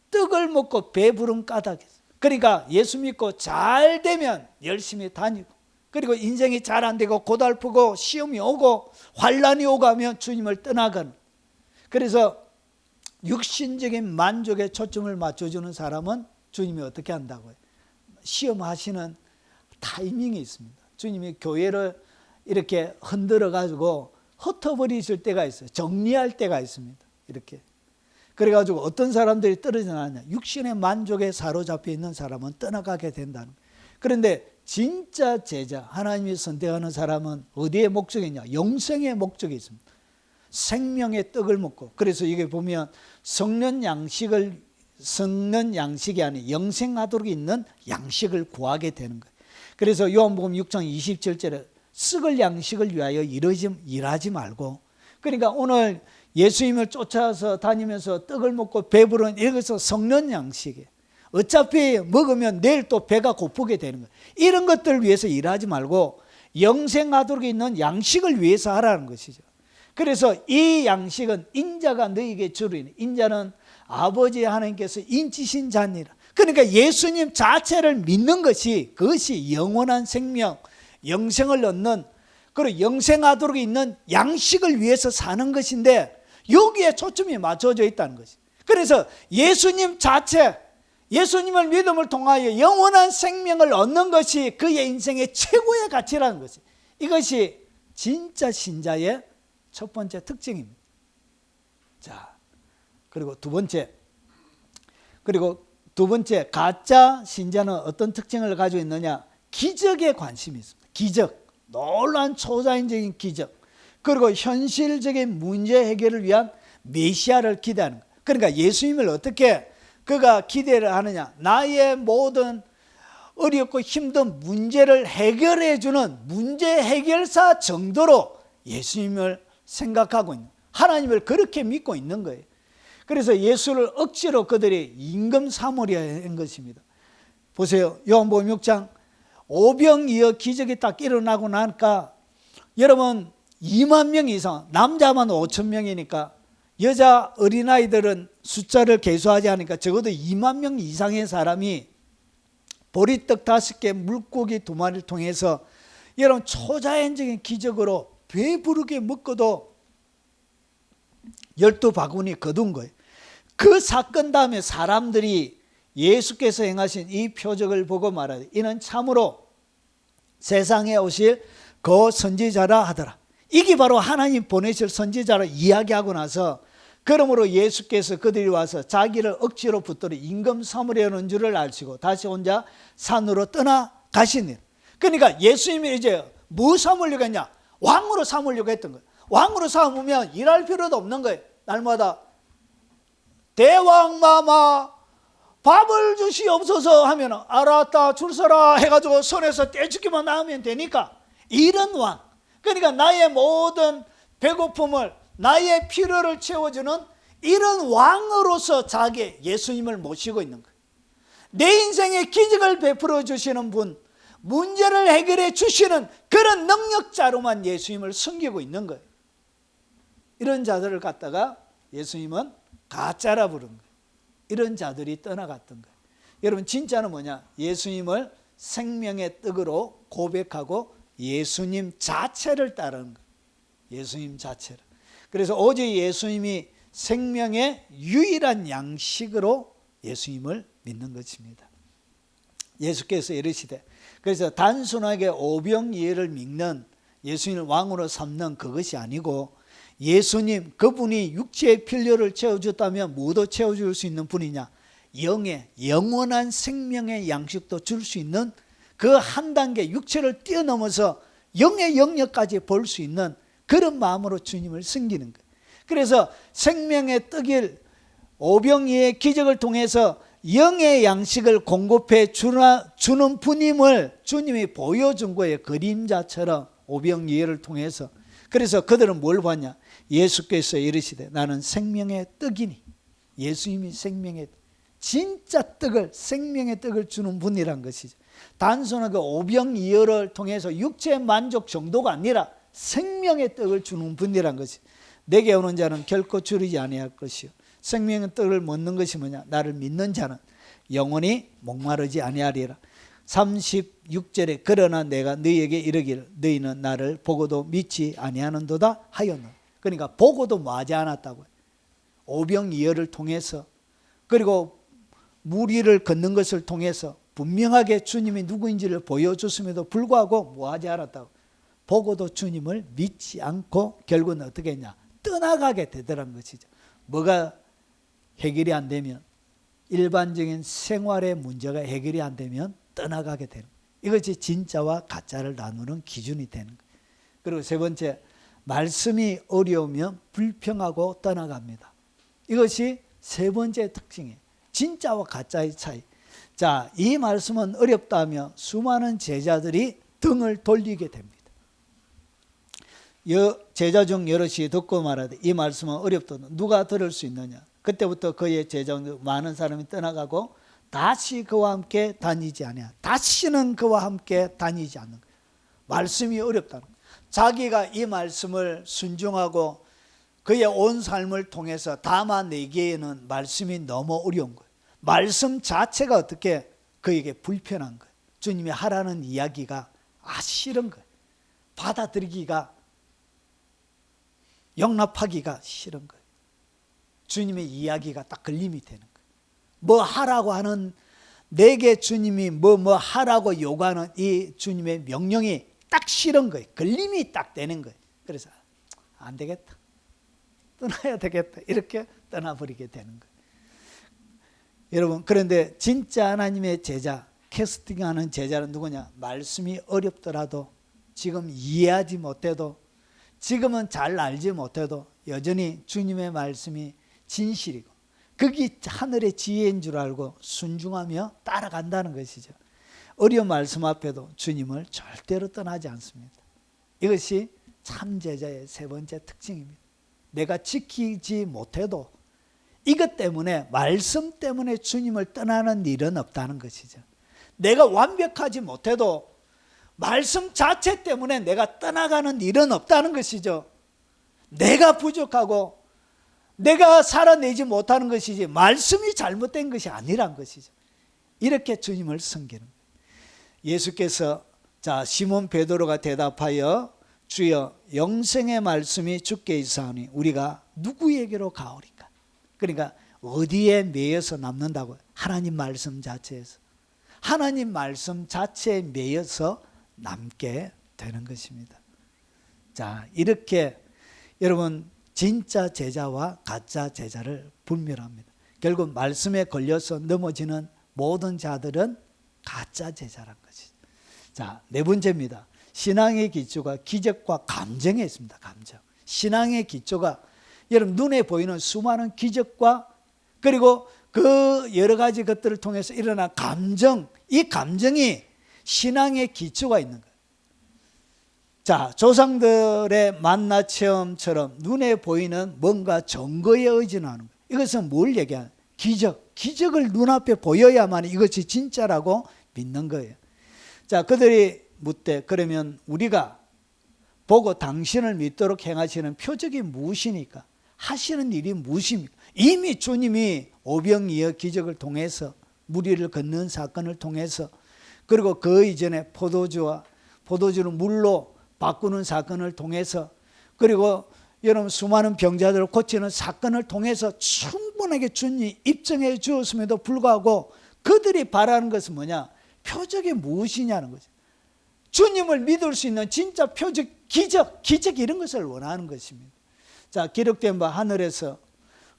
떡을 먹고 배부른 까닭이었어요. 그러니까 예수 믿고 잘 되면 열심히 다니고, 그리고 인생이 잘 안 되고 고달프고 시험이 오고 환란이 오고 하면 주님을 떠나가는. 그래서 육신적인 만족에 초점을 맞춰주는 사람은 주님이 어떻게 한다고요? 시험하시는 타이밍이 있습니다. 주님이 교회를 이렇게 흔들어 가지고 흩어버리실 때가 있어요. 정리할 때가 있습니다. 이렇게. 그래가지고 어떤 사람들이 떨어져 나가냐? 육신의 만족에 사로잡혀 있는 사람은 떠나가게 된다는 거예요. 그런데 진짜 제자, 하나님이 선택하는 사람은 어디에 목적이 있냐? 영생의 목적이 있습니다. 생명의 떡을 먹고, 그래서 이게 보면 성는 양식이 아닌 영생하도록 있는 양식을 구하게 되는 거예요. 그래서 요한복음 6장 27절에 썩을 양식을 위하여 일하지 말고, 그러니까 오늘 예수님을 쫓아서 다니면서 떡을 먹고 배부른 이것은 성는 양식이에요. 어차피 먹으면 내일 또 배가 고프게 되는 거예요. 이런 것들을 위해서 일하지 말고 영생하도록 있는 양식을 위해서 하라는 것이죠. 그래서 이 양식은 인자가 너희에게 주리니, 인자는 아버지 하나님께서 인치신 자니라. 그러니까 예수님 자체를 믿는 것이, 그것이 영원한 생명, 영생을 얻는 그리고 영생하도록 있는 양식을 위해서 사는 것인데 여기에 초점이 맞춰져 있다는 것이. 그래서 예수님 자체, 예수님을 믿음을 통하여 영원한 생명을 얻는 것이 그의 인생의 최고의 가치라는 것이. 이것이 진짜 신자의 첫 번째 특징입니다. 자, 그리고 두 번째 가짜 신자는 어떤 특징을 가지고 있느냐? 기적에 관심이 있습니다. 기적, 놀라운 초자연적인 기적, 그리고 현실적인 문제 해결을 위한 메시아를 기대하는 거예요. 그러니까 예수님을 어떻게 그가 기대를 하느냐? 나의 모든 어렵고 힘든 문제를 해결해 주는 문제 해결사 정도로 예수님을 생각하고 있는, 하나님을 그렇게 믿고 있는 거예요. 그래서 예수를 억지로 그들이 임금 삼으려 한 것입니다. 보세요. 요한복음 6장 오병이어 기적이 딱 일어나고 나니까 여러분 2만 명 이상, 남자만 5천 명이니까 여자 어린아이들은 숫자를 계수하지 않으니까 적어도 2만 명 이상의 사람이 보리떡 5개, 물고기 2마리를 통해서 여러분 초자연적인 기적으로 배부르게 먹고도 12바구니 거둔 거예요. 그 사건 다음에 사람들이 예수께서 행하신 이 표적을 보고 말하되 이는 참으로 세상에 오실 그 선지자라 하더라. 이게 바로 하나님 보내실 선지자라 이야기하고 나서 그러므로 예수께서 그들이 와서 자기를 억지로 붙들어 임금 삼으려는 줄을 알시고 다시 혼자 산으로 떠나가시니. 그러니까 예수님이 이제 뭐 삼으려고 했냐? 왕으로 삼으려고 했던 거예요. 왕으로 삼으면 일할 필요도 없는 거예요. 날마다 대왕마마 밥을 주시옵소서 하면 알았다 줄 서라 해가지고 손에서 떼주기만 하면 되니까 이런 왕. 그러니까 나의 모든 배고픔을, 나의 필요를 채워주는 이런 왕으로서 자기 예수님을 모시고 있는 거예요. 내 인생에 기적을 베풀어 주시는 분, 문제를 해결해 주시는 그런 능력자로만 예수님을 섬기고 있는 거예요. 이런 자들을 갖다가 예수님은 가짜라 부른 거예요. 이런 자들이 떠나갔던 거예요. 여러분 진짜는 뭐냐? 예수님을 생명의 떡으로 고백하고 예수님 자체를 따르는 거예요. 예수님 자체를. 그래서 오직 예수님이 생명의 유일한 양식으로 예수님을 믿는 것입니다. 예수께서 이르시되, 그래서 단순하게 오병이어를 믿는, 예수님을 왕으로 삼는 그것이 아니고 예수님 그분이 육체의 필요를 채워줬다면 뭐도 채워줄 수 있는 분이냐? 영의 영원한 생명의 양식도 줄 수 있는 그 한 단계 육체를 뛰어넘어서 영의 영역까지 볼 수 있는 그런 마음으로 주님을 섬기는 거예요. 그래서 생명의 떡일 오병이의 기적을 통해서 영의 양식을 공급해 주는 분임을 주님이 보여준 거예요. 그림자처럼 오병이어를 통해서. 그래서 그들은 뭘 봤냐? 예수께서 이르시되 나는 생명의 떡이니. 예수님이 생명의 진짜 떡을, 생명의 떡을 주는 분이란 것이죠. 단순하게 오병이어를 통해서 육체의 만족 정도가 아니라 생명의 떡을 주는 분이란 것이. 내게 오는 자는 결코 줄이지 아니할 것이요 생명의 떡을 먹는 것이 뭐냐? 나를 믿는 자는 영원히 목마르지 아니하리라. 36절에 그러나 내가 너희에게 이르기를 너희는 나를 보고도 믿지 아니하는도다 하였노. 그러니까 보고도 뭐하지 않았다고요. 오병이어를 통해서 그리고 무리를 걷는 것을 통해서 분명하게 주님이 누구인지를 보여줬음에도 불구하고 뭐하지 않았다고. 보고도 주님을 믿지 않고 결국은 어떻게 했냐? 떠나가게 되더란 것이죠. 뭐가 해결이 안 되면, 일반적인 생활의 문제가 해결이 안 되면 떠나가게 되는 거예요. 이것이 진짜와 가짜를 나누는 기준이 되는 거예요. 그리고 세 번째, 말씀이 어려우면 불평하고 떠나갑니다. 이것이 세 번째 특징이에요. 진짜와 가짜의 차이. 자, 이 말씀은 어렵다며 수많은 제자들이 등을 돌리게 됩니다. 제자 중 여럿이 듣고 말하되 이 말씀은 어렵도다. 누가 들을 수 있느냐? 그때부터 그의 제자 중 많은 사람이 떠나가고 다시 그와 함께 다니지 아니하. 다시는 그와 함께 다니지 않는 거예요. 말씀이 어렵다는 거예요. 자기가 이 말씀을 순종하고 그의 온 삶을 통해서 담아내기에는 말씀이 너무 어려운 거예요. 말씀 자체가 어떻게 그에게 불편한 거예요. 주님이 하라는 이야기가 싫은 거예요. 받아들이기가, 용납하기가 싫은 거예요. 주님의 이야기가 딱 걸림이 되는 거예요. 뭐 하라고 하는, 내게 주님이 뭐 하라고 요구하는 이 주님의 명령이 딱 싫은 거예요. 걸림이 딱 되는 거예요. 그래서 안 되겠다, 떠나야 되겠다, 이렇게 떠나버리게 되는 거예요. 여러분, 그런데 진짜 하나님의 제자, 캐스팅하는 제자는 누구냐? 말씀이 어렵더라도, 지금 이해하지 못해도, 지금은 잘 알지 못해도 여전히 주님의 말씀이 진실이고 그게 하늘의 지혜인 줄 알고 순종하며 따라간다는 것이죠. 어려운 말씀 앞에도 주님을 절대로 떠나지 않습니다. 이것이 참 제자의 세 번째 특징입니다. 내가 지키지 못해도 이것 때문에, 말씀 때문에 주님을 떠나는 일은 없다는 것이죠. 내가 완벽하지 못해도 말씀 자체 때문에 내가 떠나가는 일은 없다는 것이죠. 내가 부족하고 내가 살아내지 못하는 것이지 말씀이 잘못된 것이 아니란 것이죠. 이렇게 주님을 섬기는 거예요. 예수께서 시몬 베드로가 대답하여 주여 영생의 말씀이 주께 있사오니 우리가 누구에게로 가오리까? 그러니까 어디에 매여서 남는다고요? 하나님 말씀 자체에서. 하나님 말씀 자체에 매여서 남게 되는 것입니다. 자, 이렇게 여러분 진짜 제자와 가짜 제자를 분별합니다. 결국 말씀에 걸려서 넘어지는 모든 자들은 가짜 제자란 것이죠. 자, 네 번째입니다. 신앙의 기초가 기적과 감정에 있습니다. 감정. 신앙의 기초가 여러분 눈에 보이는 수많은 기적과 그리고 그 여러 가지 것들을 통해서 일어난 감정, 이 감정이 신앙의 기초가 있는 거예요. 자, 조상들의 만나 체험처럼 눈에 보이는 뭔가 증거에 의존하는 거예요. 이것은 뭘 얘기하는 거예요? 기적. 기적을 눈앞에 보여야만 이것이 진짜라고 믿는 거예요. 자, 그들이 묻되 그러면 우리가 보고 당신을 믿도록 행하시는 표적이 무엇이니까? 하시는 일이 무엇입니까? 이미 주님이 오병이어 기적을 통해서 무리를 걷는 사건을 통해서 그리고 그 이전에 포도주를 물로 바꾸는 사건을 통해서 그리고 여러분 수많은 병자들을 고치는 사건을 통해서 충분하게 주님이 입증해 주었음에도 불구하고 그들이 바라는 것은 뭐냐? 표적이 무엇이냐는 거죠. 주님을 믿을 수 있는 진짜 표적, 기적 이런 것을 원하는 것입니다. 자, 기록된 바 하늘에서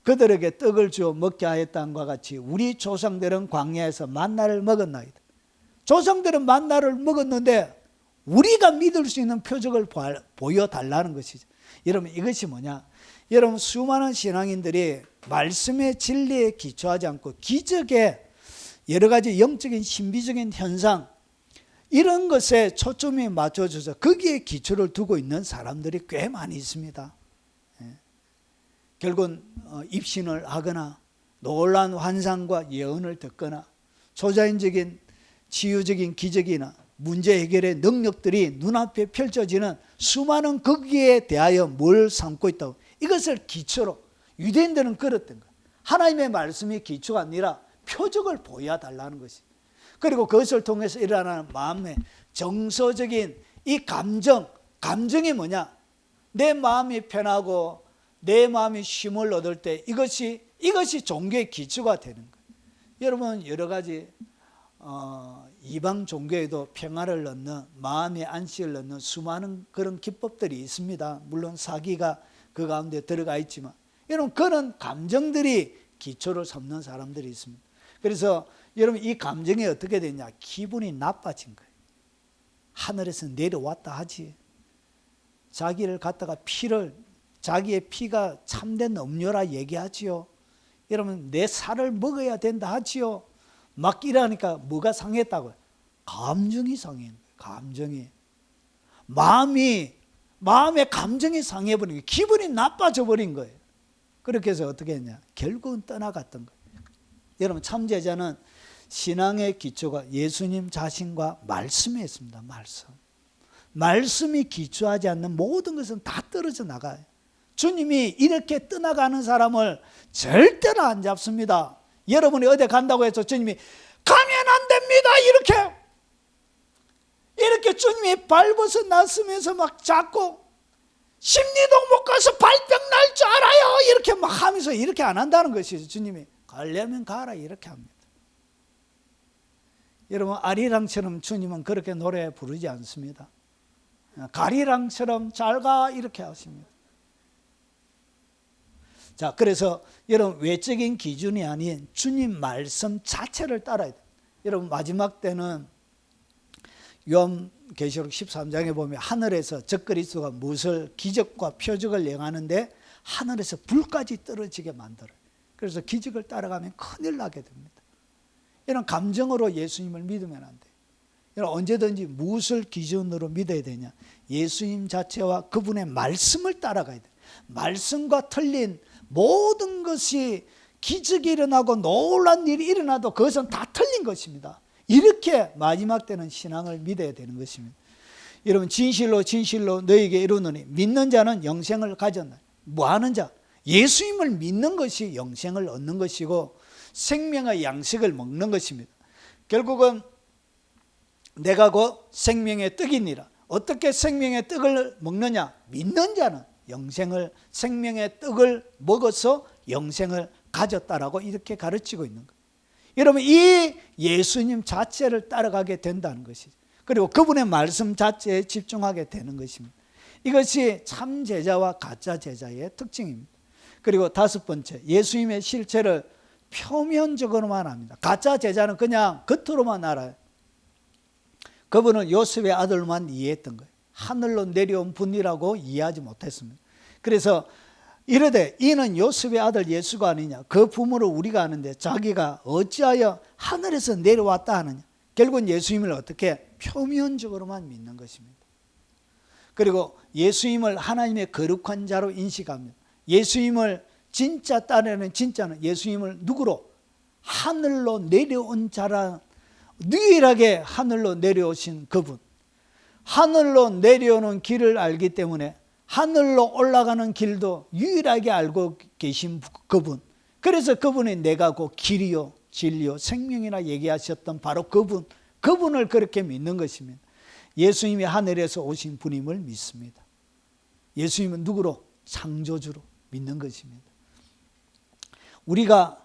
그들에게 떡을 주어 먹게 하였다는과 같이 우리 조상들은 광야에서 만나를 먹었나이다. 조상들은 만나를 먹었는데 우리가 믿을 수 있는 표적을 보여달라는 것이죠. 여러분 이것이 뭐냐? 여러분 수많은 신앙인들이 말씀의 진리에 기초하지 않고 기적에 여러 가지 영적인 신비적인 현상 이런 것에 초점이 맞춰져서 거기에 기초를 두고 있는 사람들이 꽤 많이 있습니다. 결국은 입신을 하거나 놀라운 환상과 예언을 듣거나 초자연적인 치유적인 기적이나 문제 해결의 능력들이 눈앞에 펼쳐지는 수많은 거기에 대하여 뭘 삼고 있다고 이것을 기초로 유대인들은 그랬던 거예요. 하나님의 말씀이 기초가 아니라 표적을 보여달라는 것이. 그리고 그것을 통해서 일어나는 마음의 정서적인 이 감정이 뭐냐? 내 마음이 편하고 내 마음이 쉼을 얻을 때 이것이 종교의 기초가 되는 거예요. 여러분 여러 가지 이방 종교에도 평화를 넣는 마음의 안식을 넣는 수많은 그런 기법들이 있습니다. 물론 사기가 그 가운데 들어가 있지만 여러분 그런 감정들이 기초를 삼는 사람들이 있습니다. 그래서 여러분 이 감정이 어떻게 되냐? 기분이 나빠진 거예요. 하늘에서 내려왔다 하지. 자기를 갖다가 자기의 피가 참된 음료라 얘기하지요. 여러분 내 살을 먹어야 된다 하지요. 막 이러니까 뭐가 상했다고요? 감정이 상한 거예요. 감정이. 마음의 감정이 상해버린 거예요. 기분이 나빠져 버린 거예요. 그렇게 해서 어떻게 했냐? 결국은 떠나갔던 거예요. 여러분 참제자는 신앙의 기초가 예수님 자신과 말씀에 있습니다. 말씀이 기초하지 않는 모든 것은 다 떨어져 나가요. 주님이 이렇게 떠나가는 사람을 절대로 안 잡습니다. 여러분이 어디 간다고 해서 주님이 가면 안 됩니다 이렇게 이렇게 주님이 발벗어 났으면서 막 자꾸 심리도 못 가서 발병 날 줄 알아요 이렇게 막 하면서 이렇게 안 한다는 것이죠. 주님이 가려면 가라 이렇게 합니다. 여러분 아리랑처럼 주님은 그렇게 노래 부르지 않습니다. 가리랑처럼 잘 가 이렇게 하십니다. 자, 그래서 여러분 외적인 기준이 아닌 주님 말씀 자체를 따라야 돼요. 여러분 마지막 때는 요한계시록 13장에 보면 하늘에서 적그리스도가 무엇을 기적과 표적을 행하는데 하늘에서 불까지 떨어지게 만들어요. 그래서 기적을 따라가면 큰일 나게 됩니다. 이런 감정으로 예수님을 믿으면 안 돼요. 여러분 언제든지 무엇을 기준으로 믿어야 되냐? 예수님 자체와 그분의 말씀을 따라가야 돼요. 말씀과 틀린 모든 것이 기적이 일어나고 놀란 일이 일어나도 그것은 다 틀린 것입니다. 이렇게 마지막 때는 신앙을 믿어야 되는 것입니다. 여러분 진실로 진실로 너에게 이르노니 믿는 자는 영생을 가졌나. 뭐하는 자? 예수님을 믿는 것이 영생을 얻는 것이고 생명의 양식을 먹는 것입니다. 결국은 내가 곧 생명의 떡이니라. 어떻게 생명의 떡을 먹느냐? 믿는 자는 영생을 생명의 떡을 먹어서 영생을 가졌다라고 이렇게 가르치고 있는 거예요. 여러분 이 예수님 자체를 따라가게 된다는 것이죠. 그리고 그분의 말씀 자체에 집중하게 되는 것입니다. 이것이 참 제자와 가짜 제자의 특징입니다. 그리고 다섯 번째, 예수님의 실체를 표면적으로만 합니다. 가짜 제자는 그냥 겉으로만 알아요. 그분은 요셉의 아들만 이해했던 거예요. 하늘로 내려온 분이라고 이해하지 못했습니다. 그래서 이르되 이는 요셉의 아들 예수가 아니냐. 그 부모를 우리가 아는데 자기가 어찌하여 하늘에서 내려왔다 하느냐. 결국은 예수님을 어떻게 표면적으로만 믿는 것입니다. 그리고 예수님을 하나님의 거룩한 자로 인식합니다. 예수님을 진짜 따르는 진짜는 예수님을 누구로? 하늘로 내려온 자라. 유일하게 하늘로 내려오신 그분, 하늘로 내려오는 길을 알기 때문에 하늘로 올라가는 길도 유일하게 알고 계신 그분, 그래서 그분이 내가 곧 길이요 진리요 생명이라 얘기하셨던 바로 그분을 그렇게 믿는 것입니다. 예수님이 하늘에서 오신 분임을 믿습니다. 예수님은 누구로? 창조주로 믿는 것입니다. 우리가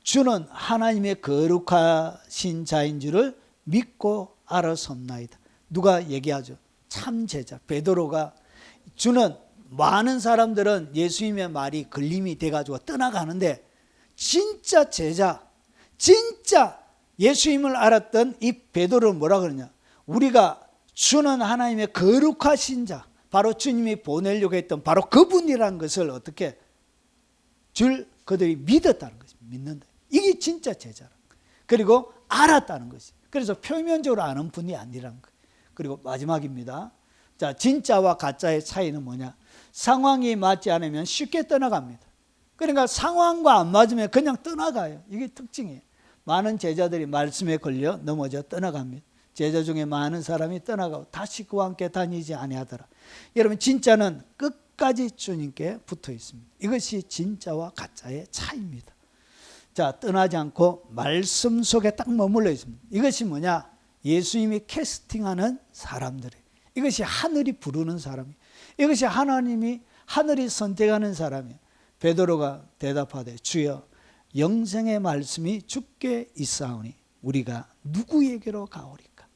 주는 하나님의 거룩하신 자인 줄을 믿고 알아섭나이다. 누가 얘기하죠? 참 제자 베드로가, 주는 많은 사람들은 예수님의 말이 걸림이 돼가지고 떠나가는데 진짜 제자, 진짜 예수님을 알았던 이 베드로는 뭐라 그러냐? 우리가 주는 하나님의 거룩하신 자, 바로 주님이 보내려고 했던 바로 그분이라는 것을 어떻게 그들이 믿었다는 것입니다. 믿는다. 이게 진짜 제자라. 그리고 알았다는 것이. 그래서 표면적으로 아는 분이 아니라는 거예요. 그리고 마지막입니다. 자, 진짜와 가짜의 차이는 뭐냐? 상황이 맞지 않으면 쉽게 떠나갑니다. 그러니까 상황과 안 맞으면 그냥 떠나가요. 이게 특징이에요. 많은 제자들이 말씀에 걸려 넘어져 떠나갑니다. 제자 중에 많은 사람이 떠나가고 다시 그와 함께 다니지 아니하더라. 여러분 진짜는 끝까지 주님께 붙어 있습니다. 이것이 진짜와 가짜의 차이입니다. 자, 떠나지 않고 말씀 속에 딱 머물러 있습니다. 이것이 뭐냐? 예수님이 캐스팅하는 사람들이에요. 이것이 하늘이 부르는 사람이에요. 이것이 하늘이 선택하는 사람이에요. 베드로가 대답하되 주여 영생의 말씀이 주께 있사오니 우리가 누구에게로 가오리까?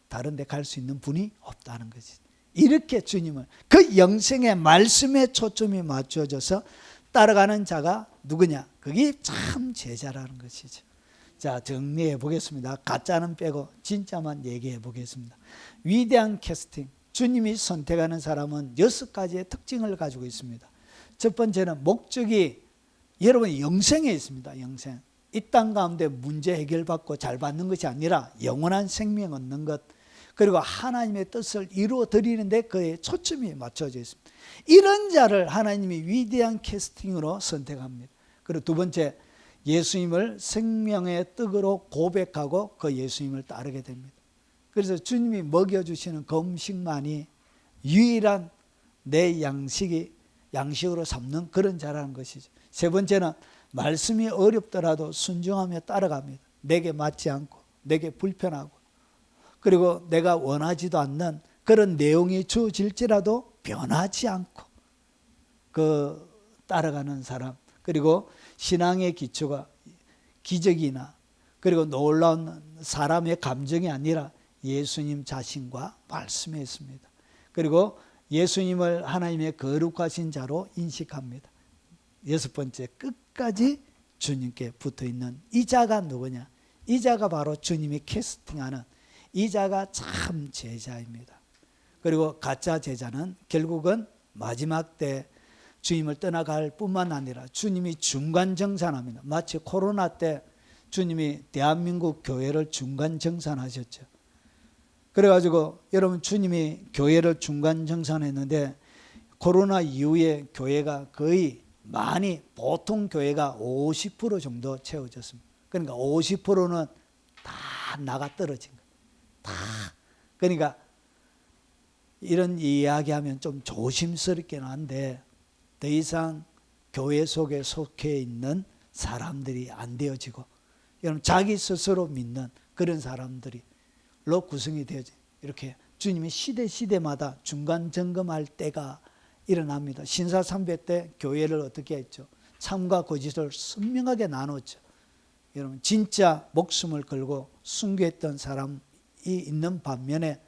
다른 데 갈 수 있는 분이 없다는 것이죠. 이렇게 주님을 그 영생의 말씀에 초점이 맞춰져서 따라가는 자가 누구냐? 그게 참 제자라는 것이죠. 자, 정리해 보겠습니다. 가짜는 빼고 진짜만 얘기해 보겠습니다. 위대한 캐스팅, 주님이 선택하는 사람은 6가지의 특징을 가지고 있습니다. 첫 번째는 목적이 여러분 영생에 있습니다. 영생. 이 땅 가운데 문제 해결받고 잘 받는 것이 아니라 영원한 생명 얻는 것, 그리고 하나님의 뜻을 이루어 드리는데 그에 초점이 맞춰져 있습니다. 이런 자를 하나님이 위대한 캐스팅으로 선택합니다. 그리고 두 번째, 예수님을 생명의 떡으로 고백하고 그 예수님을 따르게 됩니다. 그래서 주님이 먹여주시는 그 음식만이 유일한 내 양식으로 삼는 그런 자라는 것이죠. 세 번째는 말씀이 어렵더라도 순종하며 따라갑니다. 내게 맞지 않고 내게 불편하고 그리고 내가 원하지도 않는 그런 내용이 주어질지라도 변하지 않고 따라가는 사람, 그리고 신앙의 기초가 기적이나 그리고 놀라운 사람의 감정이 아니라 예수님 자신과 말씀에 있습니다. 그리고 예수님을 하나님의 거룩하신 자로 인식합니다. 여섯 번째, 끝까지 주님께 붙어있는 이 자가 누구냐? 이 자가 바로 주님이 캐스팅하는 이 자가 참 제자입니다. 그리고 가짜 제자는 결국은 마지막 때 주님을 떠나갈 뿐만 아니라 주님이 중간정산합니다. 마치 코로나 때 주님이 대한민국 교회를 중간정산하셨죠. 그래가지고 여러분, 주님이 교회를 중간정산했는데 코로나 이후에 교회가 거의 많이, 보통 교회가 50% 정도 채워졌습니다. 그러니까 50%는 다 나가 떨어진 거예요. 다. 그러니까 이런 이야기하면 좀 조심스럽긴 한데 더 이상 교회 속에 속해 있는 사람들이 안 되어지고, 여러분, 자기 스스로 믿는 그런 사람들이 로 구성이 되어져. 이렇게 주님이 시대마다 중간 점검할 때가 일어납니다. 신사참배 때 교회를 어떻게 했죠? 참과 거짓을 선명하게 나눴죠. 여러분, 진짜 목숨을 걸고 순교했던 사람이 있는 반면에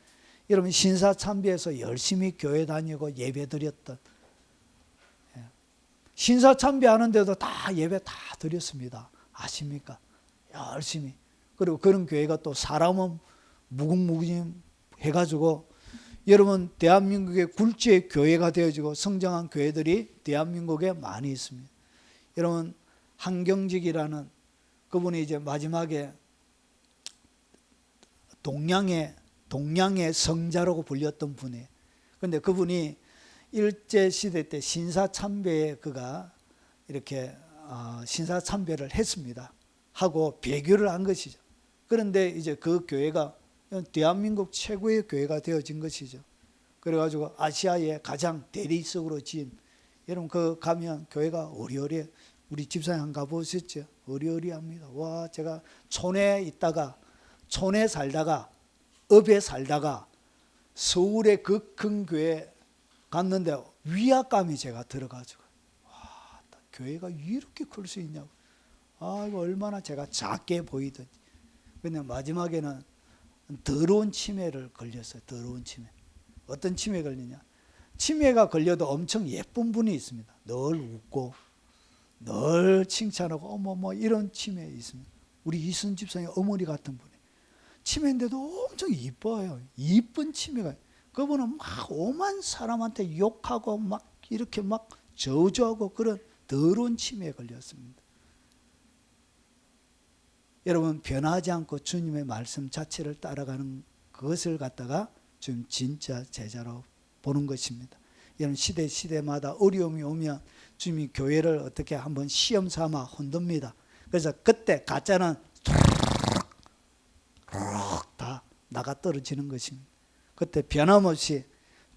여러분, 신사참배에서 열심히 교회 다니고 예배 드렸던, 신사참배 하는데도 다 예배 다 드렸습니다. 아십니까? 열심히. 그리고 그런 교회가 또 사람은 무궁무진 해가지고, 여러분, 대한민국의 굴지의 교회가 되어지고 성장한 교회들이 대한민국에 많이 있습니다. 여러분, 한경직이라는 그분이 이제 마지막에 동양의 성자라고 불렸던 분이에요. 그런데 그분이 일제시대 때 신사참배에 그가 이렇게 신사참배를 했습니다. 하고 배교를 한 것이죠. 그런데 이제 그 교회가 대한민국 최고의 교회가 되어진 것이죠. 그래가지고 아시아의 가장 대리석으로 지은, 여러분 그 가면 교회가 어리어리해. 우리 집사님 한번 가보셨죠? 어리어리합니다. 와, 제가 촌에 살다가 읍에 살다가 서울의 그 큰 교회 갔는데 위압감이 제가 들어가지고, 와, 교회가 이렇게 클 수 있냐고. 아, 이거 얼마나 제가 작게 보이든지. 근데 마지막에는 더러운 치매를 걸렸어요. 더러운 치매. 어떤 치매 걸리냐? 치매가 걸려도 엄청 예쁜 분이 있습니다. 늘 웃고 늘 칭찬하고 어머머 이런 치매 있습니다. 우리 이순 집사님 어머니 같은 분이 치매인데도 엄청 이뻐요. 이쁜 치매가. 그분은 막 오만 사람한테 욕하고 막 이렇게 막 저주하고 그런 더러운 치매에 걸렸습니다. 여러분, 변하지 않고 주님의 말씀 자체를 따라가는 그것을 갖다가 좀 진짜 제자로 보는 것입니다. 여러분, 시대마다 어려움이 오면 주님이 교회를 어떻게 한번 시험 삼아 흔듭니다. 그래서 그때 가짜는 다 나가 떨어지는 것입니다. 그때 변함없이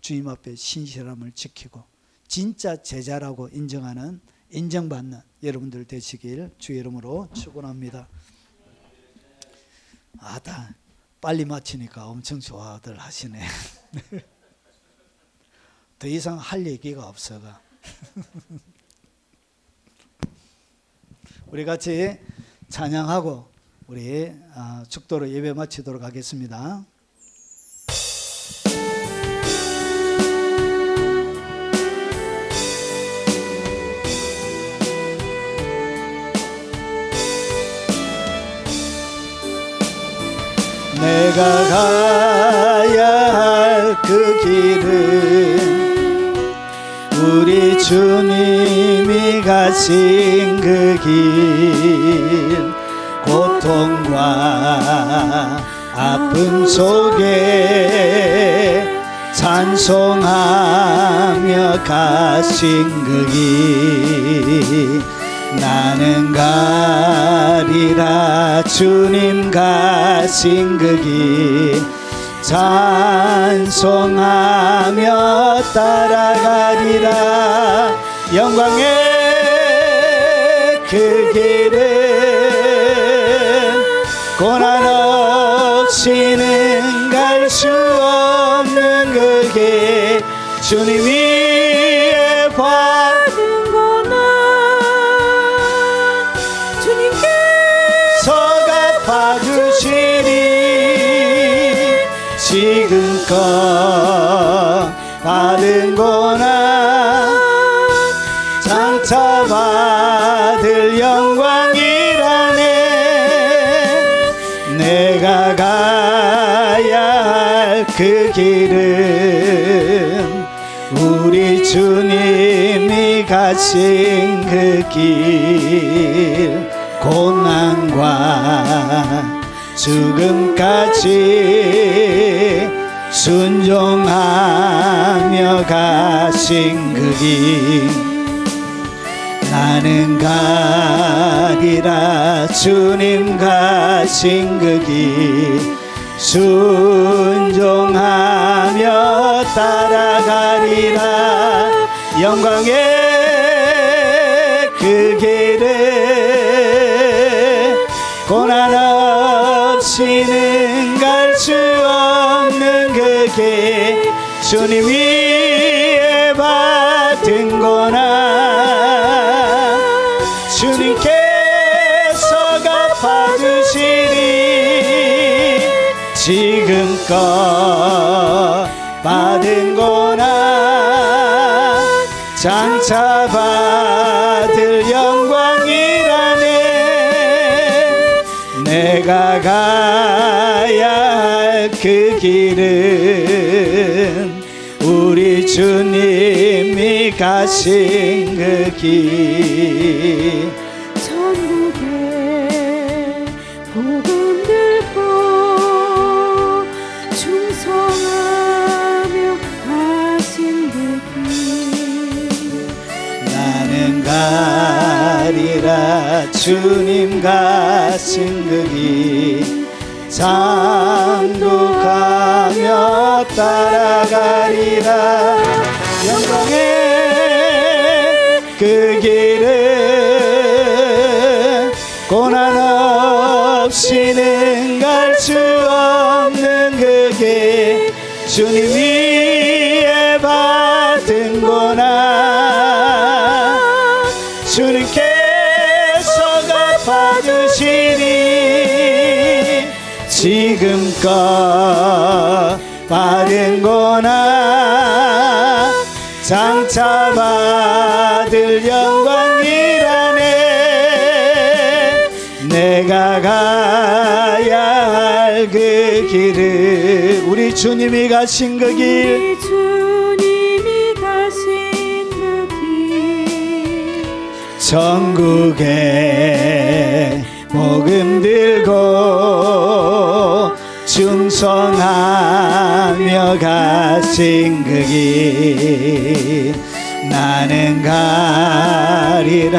주님 앞에 신실함을 지키고 진짜 제자라고 인정받는 여러분들 되시길 주의 이름으로 축원합니다. 다 빨리 마치니까 엄청 좋아들 하시네. 더 이상 할 얘기가 없어가. 우리 같이 찬양하고 우리 축도로 예배 마치도록 하겠습니다. 내가 가야 할 그 길은 우리 주님이 가신 그 길, 고통과 아픔 속에 찬송하며 가신 그 길, 나는 가리라 주님 가신 그 길, 찬송하며 따라가리라. 영광의 그 길은 고난 없이는 갈 수 없는 그 길 주님 위에 받은 거나 주님께서 갚아주시니 지금껏 받은 고난 장차 받을 영광이라네. 내가 가야 할 그 길은 우리 주님이 가신 그 길 고난과 죽음까지 순종하며 가신 그 길 나는 가리라 주님 가신 그 길 순종하며 따라가리라. 영광의 그 길을 고난 없이는 갈 수 없는 그 길 주님 위에 받은 고난 주님께서 갚아주시니 지금껏 받은 고난 장차 받을 영광이라네. 내가 가야 할 그 길은 우리 주님이 가신 그 길 천국에 복음 들고 충성하며 가신 그 길 나는 가리라 주님 가신 그 길 장독하며 따라가리라. 영광의 그 길은 고난 없이는 갈 수 없는 그 길 주님 위에 받은 고난 주님께서 갚아주시니 지금껏 받은 고난 장차 받을 영광이라네. 내가 가야 할 그 길은 우리 주님이 가신 그 길 우리 주님이 가신 그 길 천국에 복음 들고 충성하며 가신 그 길 나는 가리라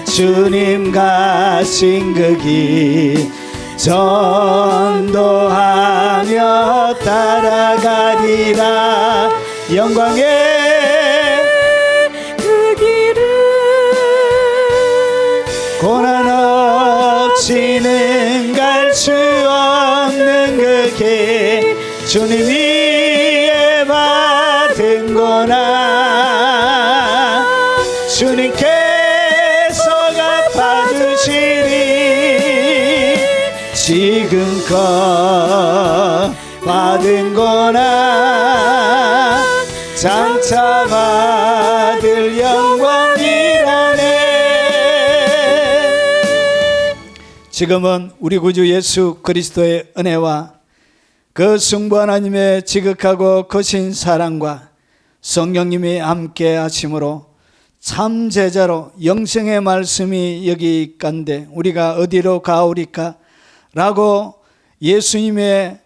주님 가신 그 길 전도하며 따라가리라. 영광의 그 길은 고난 없이는 갈 수 없는 그 길 주님 위에 받은 고난 주님께서 갚아주시니 지금껏 받은 고난 장차 받을 영광이라네. 지금은 우리 구주 예수 그리스도의 은혜와 그 성부 하나님의 지극하고 거신 사랑과 성령님이 함께 하심으로 참 제자로 영생의 말씀이 여기 있간데 우리가 어디로 가오리까? 라고 예수님의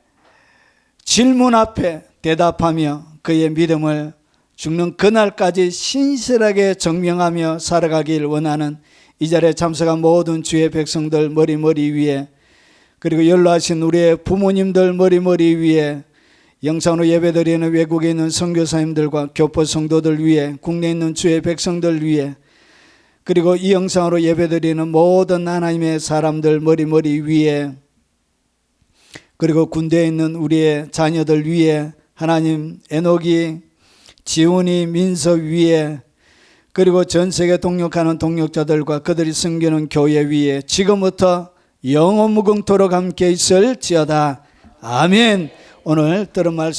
질문 앞에 대답하며 그의 믿음을 죽는 그날까지 신실하게 증명하며 살아가길 원하는 이 자리에 참석한 모든 주의 백성들 머리 위에 그리고 연로하신 우리의 부모님들 머리 위에 영상으로 예배드리는 외국에 있는 선교사님들과 교포 성도들 위에 국내에 있는 주의 백성들 위에 그리고 이 영상으로 예배드리는 모든 하나님의 사람들 머리 위에 그리고 군대에 있는 우리의 자녀들 위에 하나님, 에녹이, 지훈이, 민석 위에, 그리고 전 세계 동역하는 동역자들과 그들이 섬기는 교회 위에 지금부터 영원무궁토록 함께 있을지어다. 아멘. 오늘 들은 말씀